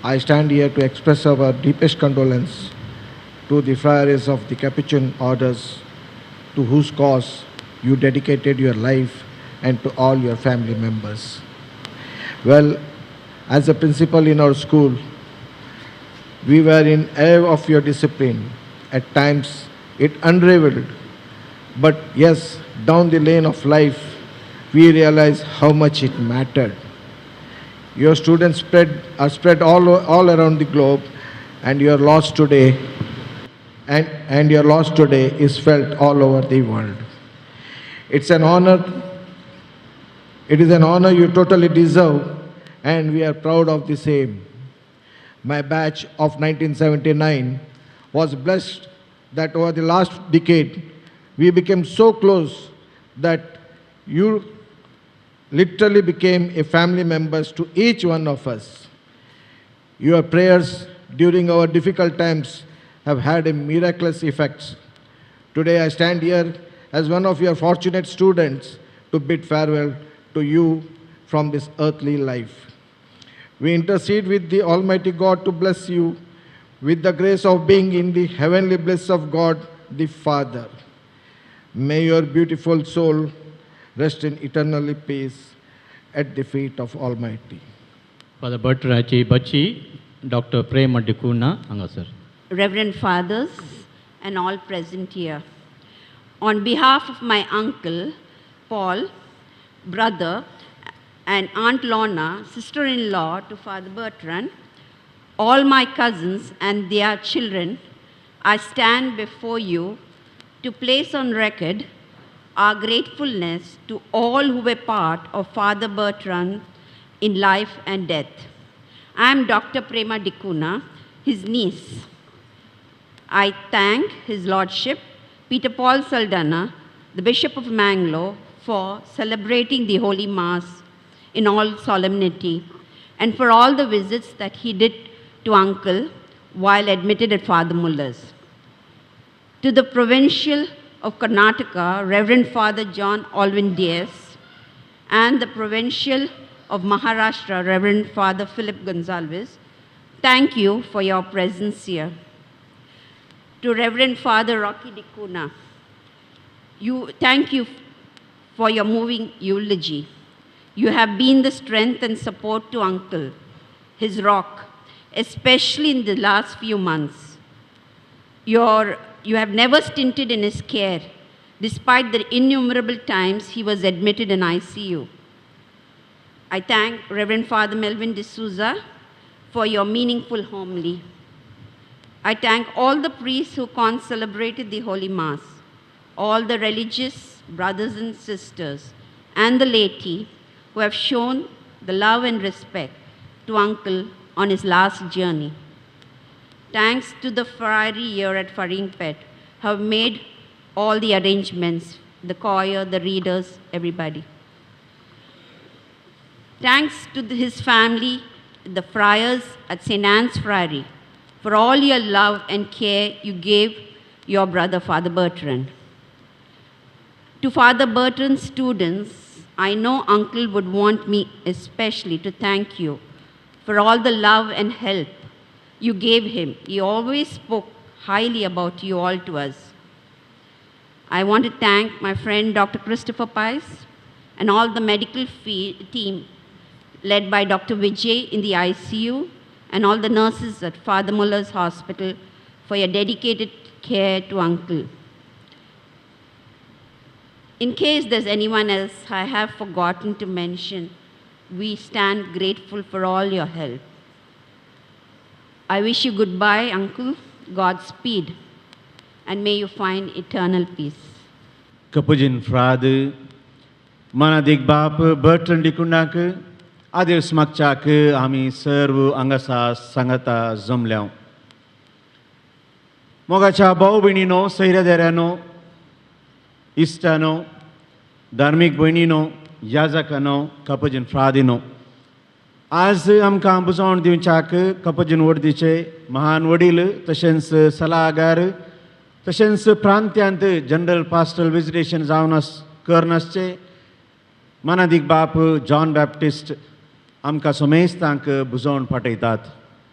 Speaker 8: I stand here to express our deepest condolence to the friars of the Capuchin orders, to whose cause you dedicated your life, and to all your family members. Well, as a principal in our school, we were in awe of your discipline. At times, it unraveled. But yes, down the lane of life, we realized how much it mattered. Your students are spread all around the globe, and your loss today and your loss today is felt all over the world. It's an honor. It is an honor you totally deserve, and we are proud of the same. My batch of 1979 was blessed that over the last decade, we became so close that you literally became a family members to each one of us. Your prayers during our difficult times have had a miraculous effect. Today I stand here as one of your fortunate students to bid farewell to you from this earthly life. We intercede with the Almighty God to bless you with the grace of being in the heavenly bliss of God the Father. May your beautiful soul rest in eternal peace at the feet of Almighty.
Speaker 7: Father Bertrand Bachi, Dr. Prema Dcunha, anga sir.
Speaker 9: Reverend Fathers and all present here. On behalf of my uncle, Paul, brother, and Aunt Lorna, sister-in-law to Father Bertrand, all my cousins and their children, I stand before you to place on record our gratefulness to all who were part of Father Bertrand in life and death. I am Dr. Prema Dcunha, his niece. I thank His Lordship, Peter Paul Saldana, the Bishop of Mangalore, for celebrating the Holy Mass in all solemnity and for all the visits that he did to Uncle while admitted at Father Muller's. To the Provincial of Karnataka, Reverend Father John Alvin Diaz, and the Provincial of Maharashtra, Reverend Father Philip Gonzalez, thank you for your presence here. To Reverend Father Rocky Dcunha, thank you for your moving eulogy. You have been the strength and support to Uncle, his rock, especially in the last few months. You have never stinted in his care, despite the innumerable times he was admitted in ICU. I thank Reverend Father Melvin D'Souza for your meaningful homily. I thank all the priests who celebrated the Holy Mass, all the religious brothers and sisters, and the laity who have shown the love and respect to Uncle on his last journey. Thanks to the friary here at Farangipet who have made all the arrangements, the choir, the readers, everybody. Thanks to his family, the friars at St. Anne's Friary, for all your love and care you gave your brother, Father Bertrand. To Father Bertrand's students, I know Uncle would want me especially to thank you for all the love and help you gave him. He always spoke highly about you all to us. I want to thank my friend Dr. Christopher Pice and all the medical team led by Dr. Vijay in the ICU and all the nurses at Father Muller's Hospital for your dedicated care to Uncle. In case there's anyone else I have forgotten to mention, we stand grateful for all your help. I wish you goodbye, Uncle, Godspeed, and may you find eternal peace.
Speaker 5: Kapujin Frade, Manadik Bap, Bertrand Dcunha, Adir Smakchak, Ami Servu, Angasa, Sangata, Zumleon. Mogacha Baubinino, Seira Derano, Istano, Dharmik Buenino, Yazakano, Kapujin Fradino. आज आमकां बुजोवन दिवच्याक कपजन वर्दीचे महान वडील तशेंच सल्लागार तशेंच प्रांत्यांत general pastel visitation जावन करनासचे मानादीक बाप John Baptist आमकां सोमेस्तांक बुजोवन पाठयतात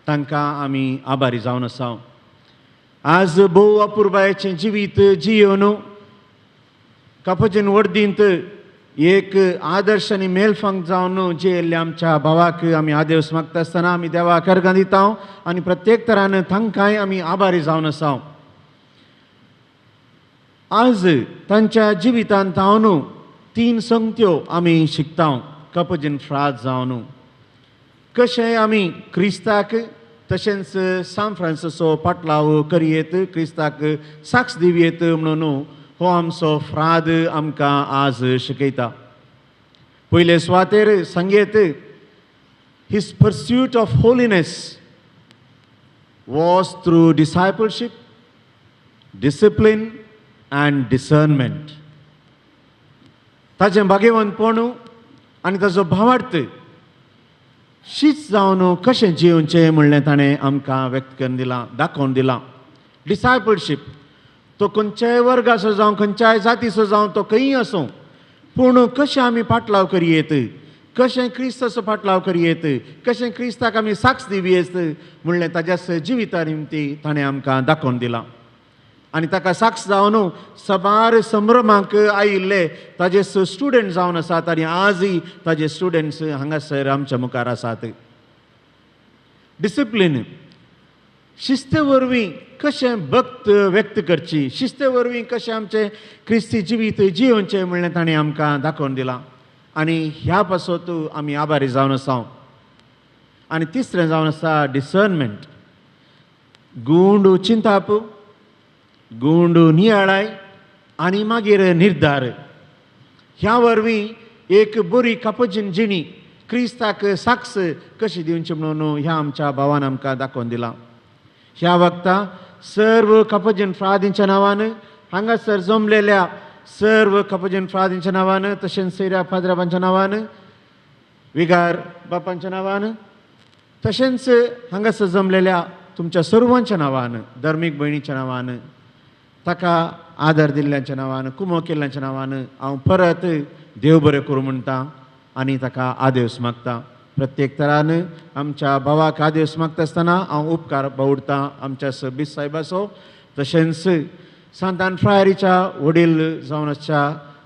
Speaker 5: तांकां आमी आभारी जावन आसा आज भोव अपुर्बायेचें जिवीत जियोवन कपजन वर्दींत एक आदर्श आनी मेलफंग जावन जेल्ले आमच्या भावाक आमी आदेश मागता आसतना आमी देवाक अर्गां दिता आनी प्रत्येक तरान तांकांय आमी आभारी जावन आसा आज तांच्या जिवितांत हांव 3 संगत्यो आमी शिकता कपजन फ्राज जावन कशें आमी क्रिस्ताक तशेंच सान फ्रांसिसो पाटलाव करयेत क्रिस्ताक साक्ष दिवयेत म्हणून हो आमचो फ्राद आमकां आज शिकयता. पयले सुवातेर सांगयेत his pursuit of holiness was through discipleship, discipline and discernment. ताजें भाग्यवंतपण आनी ताजो भावार्थ शीच जावन कशें जिवचें म्हणलें ताणें आमकां व्यक्त करून दिलां, दाखोवन दिलां. डिसायपलशीप तो खंयच्याय वर्गाचो जावं खंयच्याय जातीचो जावं तो खंयी आसूं, पूण कशें आमी पाटलाव करयेत, कशें क्रिस्ताचो पाटलाव करयेत, कशें क्रिस्ताक आमी साक्ष दिवयेत म्हणलें ताज्याच जिविता निमती ताणें आमकां दाखोवन दिलां. आनी ताका साक्ष जावन सबार संभ्रमाक आयिल्ले ताजे स्टुडंट जावन आसात आनी आजय ताजे स्टुडंट्स हांगासर आमच्या मुखार आसात. डिसिप्लीन शिस्ते वरवीं कशें भक्त व्यक्त करची, शिस्ते वरवीं कशें आमचें क्रिस्ती जिवीत जियोवचें म्हणलें ताणें आमकां दाखोवन दिलां. आनी ह्या पासत आमी आभारी जावन आसा. आनी तिसरें जावन आसा डिसर्नमेंट, गूंड चिंताप, गूंड नियाळाय आनी मागीर निर्धार. ह्या वरवीं एक बरी कापजीन जिणी क्रिस्ताक साक्ष कशी दिवची म्हणून ह्या आमच्या भावान आमकां दाखोवन दिलां. ह्या वक्ता सर्व कापजीन फ्रादींच्या नांवान हांगासर जमलेल्या सर्व कापजीन फ्रादींच्या नांवान तशेंच सैऱ्या फादराबांच्या नांवान, विगार बापांच्या नांवान, तशेंच हांगासर जमलेल्या तुमच्या सर्वांच्या नांवान, धर्मीक भयणीच्या नांवान, ताका आदर दिल्ल्यांच्या नांवान, कुमो केल्ल्यांच्या नांवान हांव परत देव बरें करूं म्हणटा आनी ताका आदेस मागता. प्रत्येक तरान आमच्या भावाक आदेस मागता आसतना हांव उपकार बावडटां आमच्या सबीस साहेबाचो, तशेंच सांतान फ्रायरीच्या वडील जावन आसच्या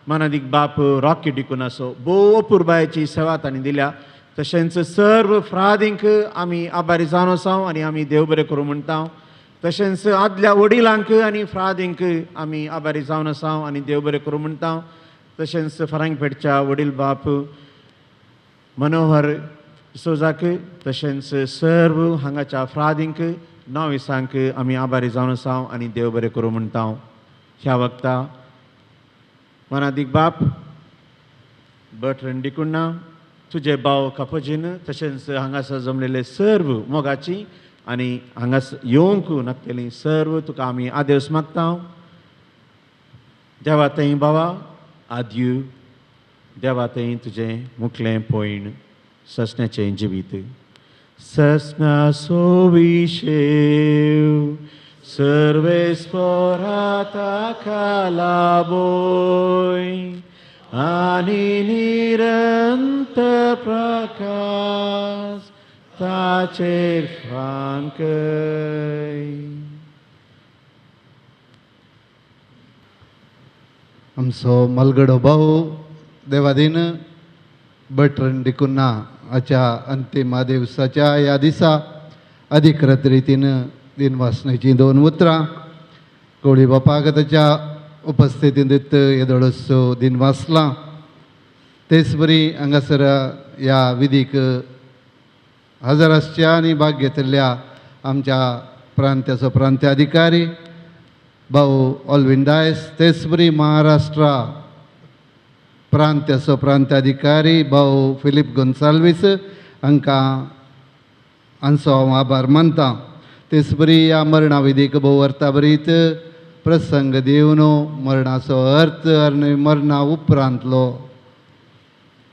Speaker 5: मानादीक बाप रॉकी डिकुनाचो भोव अपुरबायेची सेवा तांणी दिल्या. तशेंच सर्व फ्रादींक आमी आभारी जावन आसा आनी आमी देव बरें करूं म्हणटा. तशेंच आदल्या वडिलांक आनी फ्रादींक आमी आभारी जावन आसा आनी देव बरें करूं म्हणटा. तशेंच फरांगपेटच्या वडील बाप मनोहर सोजाक, तशेंच सर्व हांगाच्या फ्रादींक नाविसांक आमी आभारी जावन आसा आनी देव बरें करूं म्हणटा. ह्या वक्ता मनादीक बाप बर्ट्रंड डिकुन्हा, तुजे भाव कापजीन, तशेंच हांगासर जमलेले सर्व मोगाची आनी हांगास येवंक नासलेलीं सर्व तुका आमी आदेस मागता. देवा थंय बाबा आद्यू, देवा थंय तुजें मुखलें पयण ससण्याचें जिवीत. ससना सोविशेव सर्वेस्परा ताका लाबोय आनी निरंतर प्रकाश ताचेर फांकय.
Speaker 10: आमचो मलगडो भाऊ देवादीन बर्ट्रंड डिकुन्हा हाच्या अंतिम दिवसाच्या ह्या दिसा अधिकृत रितीन दिनवासनेची 2 उतरां कोळी बापाक ताच्या उपस्थितींत येदोळसो दिन वाचलां. तेच बरी हांगासर ह्या विधीक हजर आसच्या आनी भाग घेतिल्ल्या आमच्या प्रांत्याचो प्रांत्याधिकारी भाऊ ऑल्विन डायस, तेच बरी महाराष्ट्रा प्रांत्याचो प्रांत्याधिकारी भाऊ फिलिप गोन्साल्वीस हांकां हांचो हांव आभार मानतां. तेच बरी ह्या मरणा विधीक भोव अर्था बरीत प्रसंग दिवन मरणाचो अर्थ आनी मरणा उपरांतलो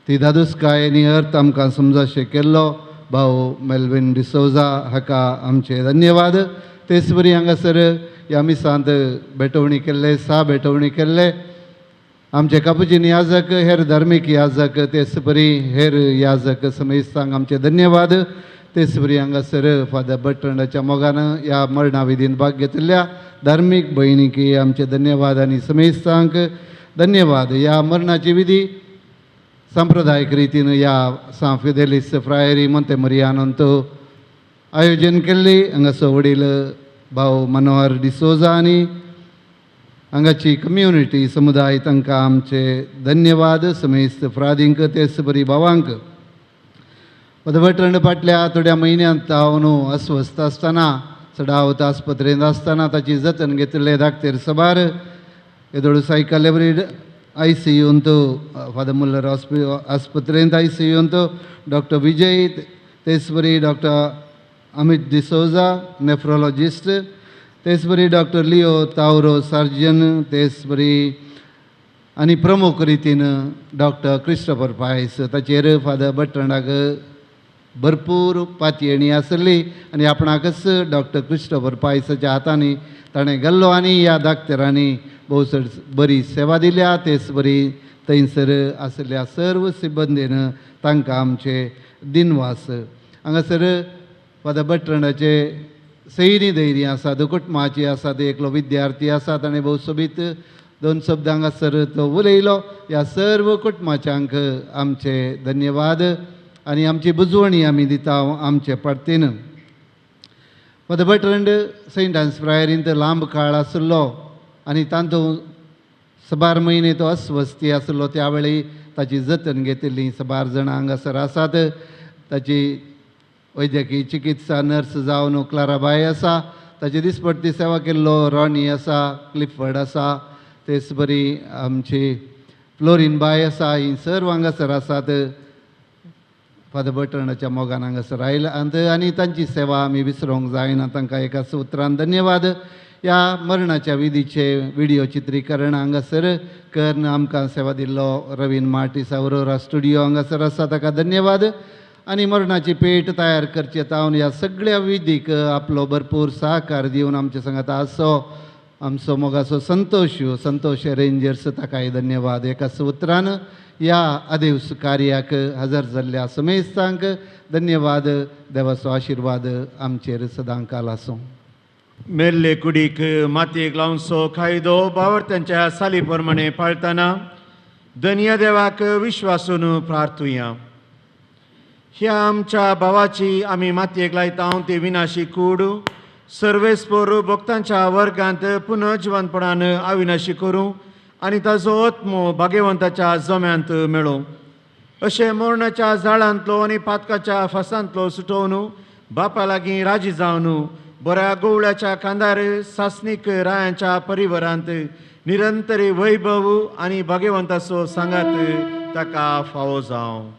Speaker 10: ती धादुसकाय आनी अर्थ आमकां समजाशें केल्लो भाऊ मेल्विन डिसोजा हाका आमचे धन्यवाद. तेच बरी हांगासर ह्या मिसांत भेटवणी केल्ले, 6 भेटवणी केल्ले आमचे कापुजीन याजक, हेर धार्मीक याजक, तेच बरी हेर याजक समेस्तांक आमचे धन्यवाद. तेच बरी हांगासर फादर बर्ट्रंडाच्या मोगान ह्या मरणा विधीन भाग घेतिल्ल्या धार्मीक भयणीकी आमचे धन्यवाद आनी समेस्तांक धन्यवाद. ह्या मरणाची विधी सांप्रदायीक रितीन ह्या सान फिदेलिस फ्रायरी मोंते मरियानोंत आयोजन केल्ली. हांगासो वडील भाऊ मनोहर डिसोजा आनी हांगाची कम्युनिटी समुदाय तांकां आमचे धन्यवाद. समेस्त फ्रादींक तेच बरी भावांक Bertrand फाटल्या थोड्या म्हयन्यांत हांव न्हू अस्वस्थ आसतना सडावत आस्पत्रेंत आसतना ताची जतन घेतिल्ले धाकटेर सबार येदोळ सायकल ICUंत फादर मुल्लर आस्पत्रेंत ICUंत डॉक्टर विजय तेच बरी डॉक्टर अमित डिसोजा नेफ्रोलॉजिस्ट तेच बरी डॉक्टर लिओ तावरो सर्जन तेच बरी आनी प्रमुख रितीन डॉक्टर क्रिस्टोफर पायस ताचेर फादर बर्ट्रांडाक भरपूर पातयेणी आसली आनी आपणाकच डॉक्टर क्रिस्टोफर पायसाच्या हातांनी ताणें गेल्लो आनी ह्या धाकटेरांनी भोवसर बरी सेवा दिल्या तेच बरी थंयसर आसल्या सर्व सिब्बंदीन तांकां आमचे दिनवास हांगासर फादर बर्ट्रांडाचे सैनी धैर्य आसा कुटुंबाची आसा ते एकलो विद्यार्थी आसा ताणें भोव सोबीत 2 शब्द हांगासर तो उलयलो ह्या सर्व कुटुंबाच्यांक आमचे धन्यवाद आनी आमची बुजवणी आमी दिता आमचे परतीन फादर बर्ट्रांड सेंट आन्स फ्रायरींत लांब काळ आसलो आनी तातूंत सबार म्हयने तो अस्वस्थी आसलो त्या वेळी ताची जतन घेतिल्ली सबार जाणां हांगासर आसात ताची वैद्यकीय चिकित्सा नर्स जावन क्लाराबाई आसा ताची दिसपट्टी सेवा केल्लो रॉनी आसा क्लिफर्ड आसा तेच बरी आमची फ्लोरीन बाय आसा ही सर्व हांगासर आसात फादर बर्ट्रांडाच्या मोगान हांगासर आयल्यात आनी तांची सेवा आमी विसरूंक जायना तांकां एका सुत्रान धन्यवाद ह्या मरणाच्या विधीचे व्हिडिओ चित्रीकरण हांगासर करन आमकां सेवा दिल्लो रवीन मार्टीस अवरोरा स्टुडिओ हांगासर आसा ताका धन्यवाद आनी मरणाची पेट तयार करचे तावन ह्या सगळ्या विधीक आपलो भरपूर सहकार दिवन आमचे सांगात आसो आमचो मोगाचो संतोष रेंजर्स ताकाय धन्यवाद एका सुत्रान ह्या अदेवस कार्याक हजर जाल्ल्या समेस्तांक धन्यवाद देवाचो आशिर्वाद आमचेर सदांकाल आसूं
Speaker 5: मेल्ले कुडीक मातयेक लावनसो कायदो बावर्त्यांच्या साली प्रमाणे पाळतना धन्य देवाक विश्वासून प्रार्थुया ह्या आमच्या भावाची आमी मातयेक लायता ती विनाशी कूड सर्वेस्पोर भक्तांच्या वर्गांत पुनर्जिवंतपणान अविनाशी करूं आनी ताजो आत्मो भाग्यवंताच्या जम्यांत मेळो अशें मरणाच्या झाडांतलो आनी पातकाच्या फासांतलो सुटोवन बापा लागीं राजी जावन बऱ्या गवळ्याच्या कांदार सासणीक रायांच्या परिवारांत निरंतरी वैभव आनी भाग्यवंताचो सांगात ताका फावो जावं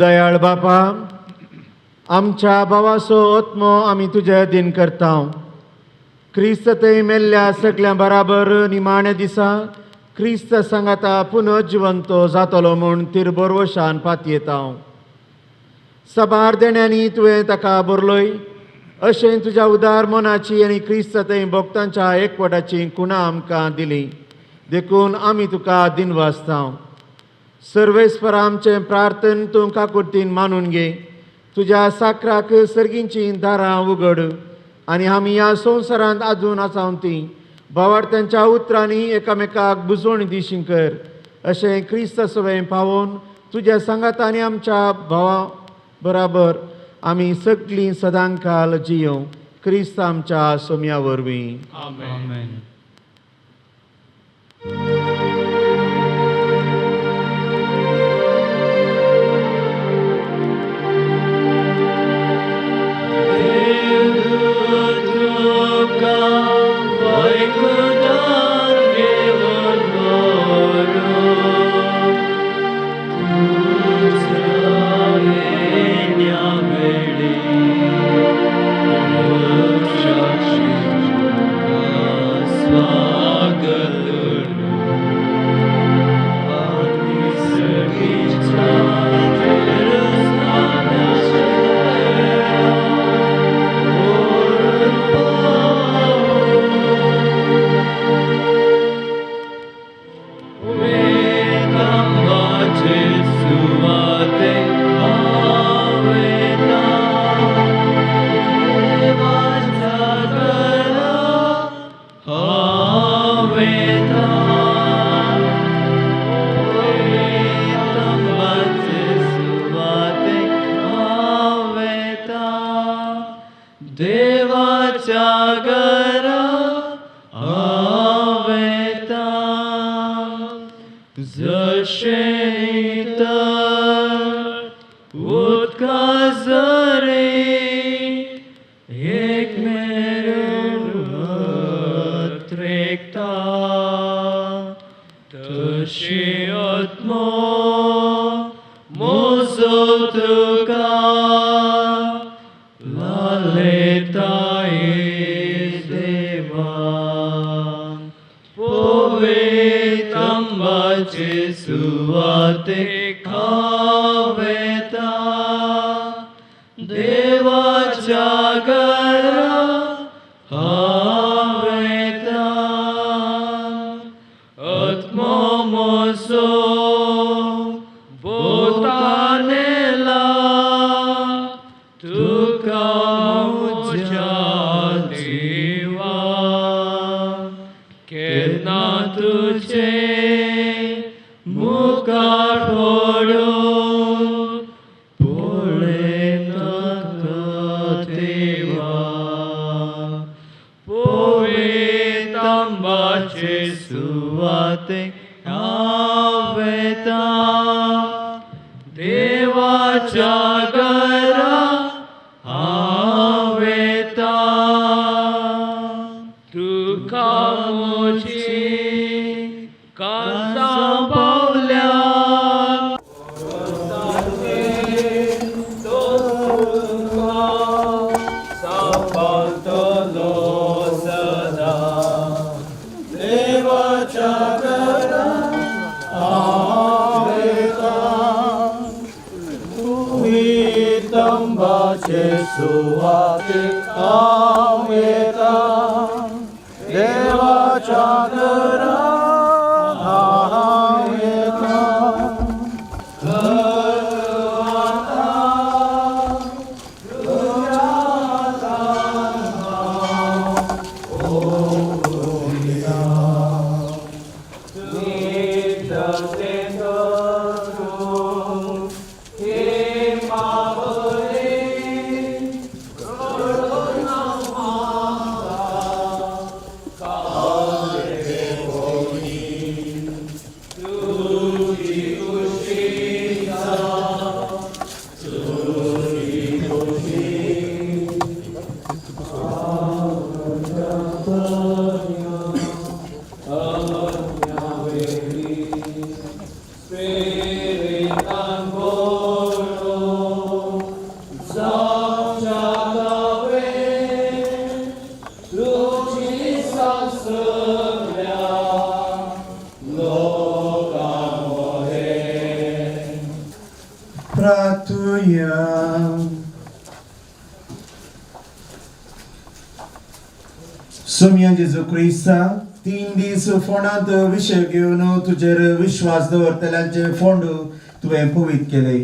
Speaker 5: दयाळ बापा आमच्या भावाचो आत्मो आमी तुजे अधीन करता क्रिस्त थंय मेल्ल्या सगळ्या बराबर निमाणे दिसा क्रिस्त सांगाता पुनर्जिवंत जातलो म्हूण तिरबोरवशान पातयेता सबार देण्यांनी तुवें ताका बरलोय अशें तुज्या उदार मनाची आनी क्रिस्त थंय भक्तांच्या एकवटाची कुणा आमकां दिली देखून आमी तुका दिनवासतां. सर्वेस्पर आमचें प्रार्थन तूं काकुर्तीन मानून घे. तुज्या साकराक सर्गींचीं दारां उगड आनी आमी ह्या संवसारांत आजून आसाव तीं भावार्थ्यांच्या उतरांनी एकामेकाक बुजवण दिशीं कर. अशें क्रिस्त सवें पावोवन तुज्या सांगातांनी आमच्या भावा बराबर आमी सगळीं सदांकाल जियों. क्रिस्त आमच्या सोम्या वरवीं.
Speaker 1: आमेन.
Speaker 5: Somian Jesu Christa, 3 दीस फोंडांत विशय घेवन तुजेर विश्वास दवरतल्यांचे फोंड तुवें पवित केले.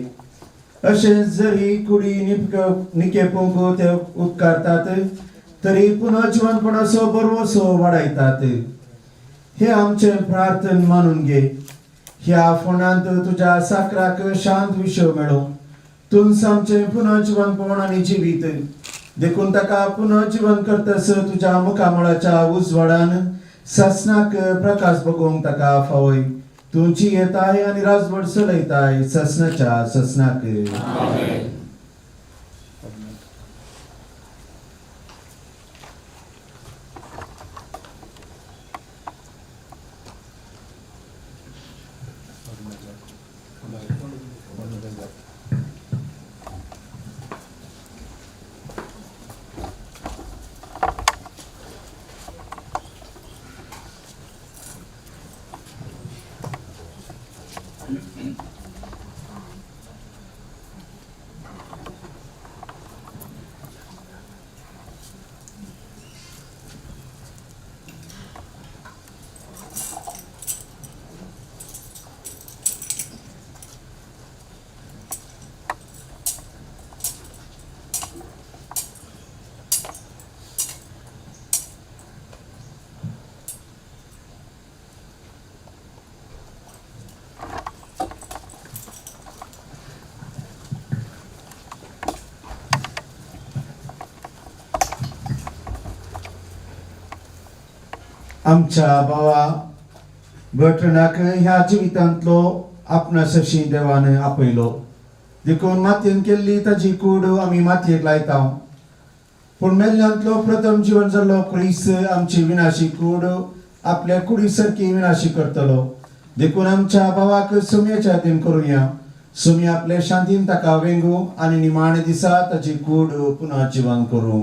Speaker 5: अशें जरी कुडी निकेपूंक ते उपकारतात तरी पुनर्जीवनपणाचो बरवसो वाडयतात. हे आमचे प्रार्थन मानून घे. ह्या फोंडांत तुज्या साकराक शांत विशय मेळो. तुंस आमचे पुनर्जीवनपण आनी जिवीत देखून ताका पुनर्जीवन करतस तुज्या मुखामळाच्या उजवाडान ससनाक प्रकाश बगोवंक ताका फावय. तुमची येताय आनी राजवट चलयताय ससनाच्या ससनाक. आमच्या भावा बर्ट्रंडाक ह्या जिवितांतलो आपणासशी देवान आपयलो. देखून मातयेन केल्ली ताची कूड आमी मातयेक लायता. पूण मेल्ल्यांतलो प्रथम जीवन जाल्लो क्रिस्त आमची विनाशी कूड आपल्या कुडी सारकी विनाशी करतलो. देखून आमच्या भावाक सुमयेच्या हातीन करुया. सुमी आपले शांतीन ताका वेंगू आनी निमाणे दिसा ताची कूड पुन्हा जिवन करूं.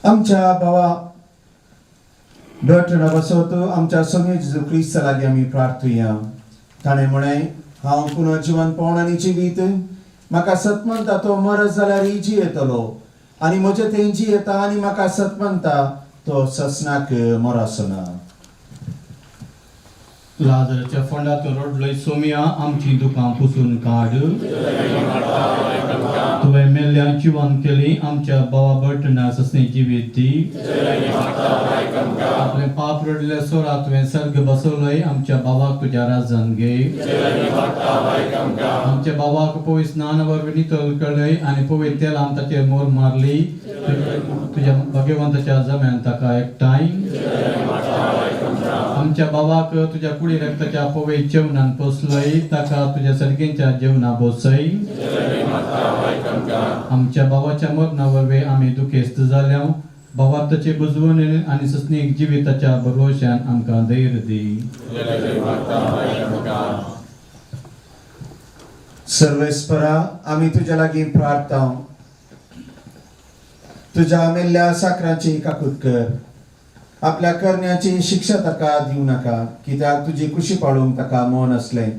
Speaker 5: आमच्या भावा बर्ट्रंडा बसोत आमच्या सुमये जेजू क्रिस्ता लागीं आमी प्रार्थुया. ताणें म्हळें, हांव पुनर्जीवन पावण आनी जिवीत. म्हाका सत म्हणटा तो मरत जाल्यार जियेतलो आनी म्हजे थंय जियेता आनी म्हाका सत म्हणटा तो ससनाक मरसना.
Speaker 7: लाजराच्या फोंडातून रडलोय सोमिया, आमची दुकां पुसून काड. तुवें मेल्ल्यां जिवंत केली, आमच्या भावा बर्ट्रंडा ससने जिवीत दी. आपले पाप रडले सोरा तुवें सर्ग बसवलय, आमच्या भावाक तुज्या राजान घे. आमच्या भावाक पवित्र स्नान वरवीं नितळ केलय आनी पवित्र तेलान ताचेर मोर मारली. तुज्या भगवंताच्या जम्यान ताका एकठांय. आमच्या भावाक तुज्या कुडी रक्ताच्या पवित्र जेवणान पोसलय, ताका तुज्या सर्गेच्या जेवणा बसय. आमच्या भावाच्या मरणा वरवीं आमी दुखेस्त जाल्या. भावाक ताचे बुजवण आनी ससनीक जिविताच्या भरवश्यान आमकां धैर्य दी.
Speaker 5: सर्वेस्परा आमी तुज्या लागीं प्रार्थना. तुज्या मेल्ल्या साकराची काकूत कर. आपल्या करण्याची शिक्षा ताका दिवं नाका, कित्याक तुजी कुशी पाळूंक ताका मौन असलें.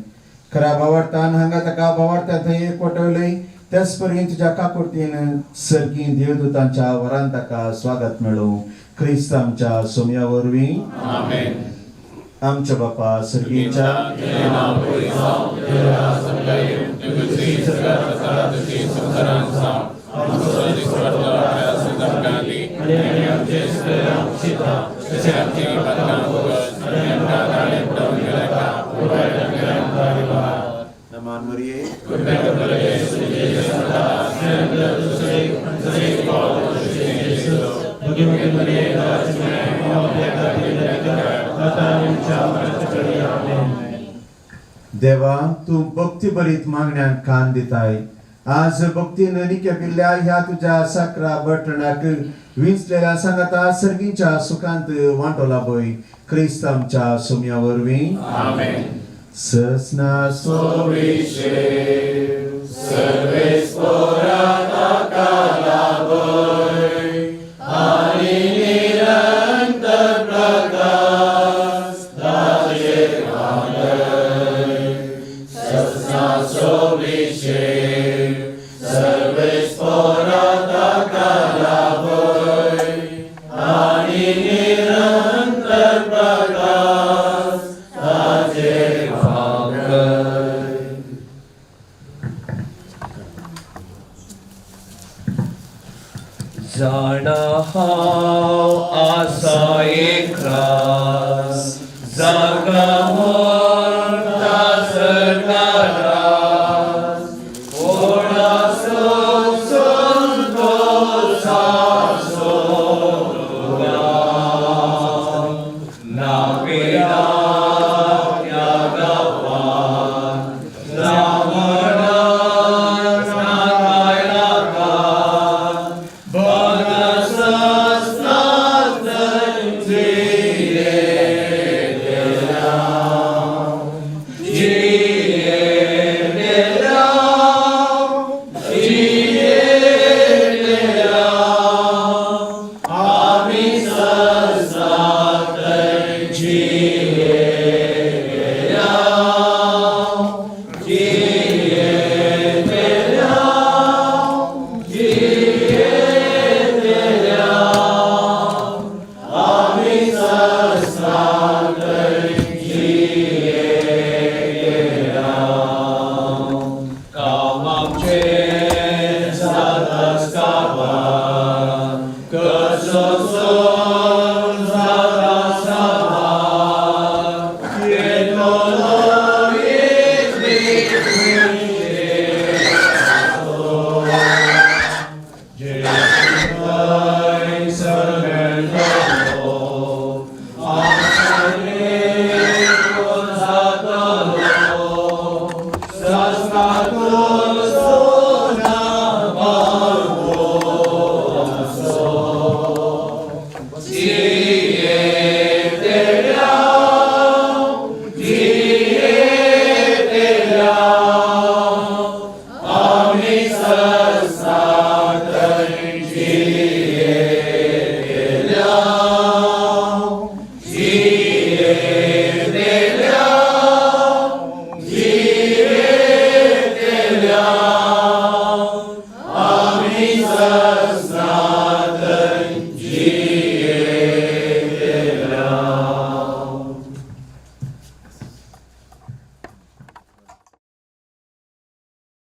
Speaker 5: खऱ्या भावार्थान हांगा ताका भावार्था थंय एकवटयलय. त्याच परी तुज्या काकुर्तीन सर्गी देवदूतांच्या वरान ताका स्वागत मेळो. क्रिस्त आमच्या सोमया वरवीं. आमच्या बापा सर्गीच्या नमान मरिये देवा, तू भक्ती भरीत मागण्यांक कान दिताय. आज भक्तीन निकेपिल्ल्या ह्या तुझ्या साकरा बर्ट्रंडाक विंचलेल्या सांगाता सर्गीच्या सुखांत वांटो लाभय. क्रिस्त आमच्या सोमया वरवीं. ससना सोविशे सर्वेस्परा ताका लाभय आनी निरंतर प्रकाश ताचेर घालय. ससना सोविशे सर्वेस्परा ताका लाभय आनी
Speaker 1: जाणा हांव आसा एकरास जागा व्हरता सरकारास ओडा सोसून तो सासो ना पेडा या गांवान ना मरण ना कायलाकान
Speaker 11: Amen.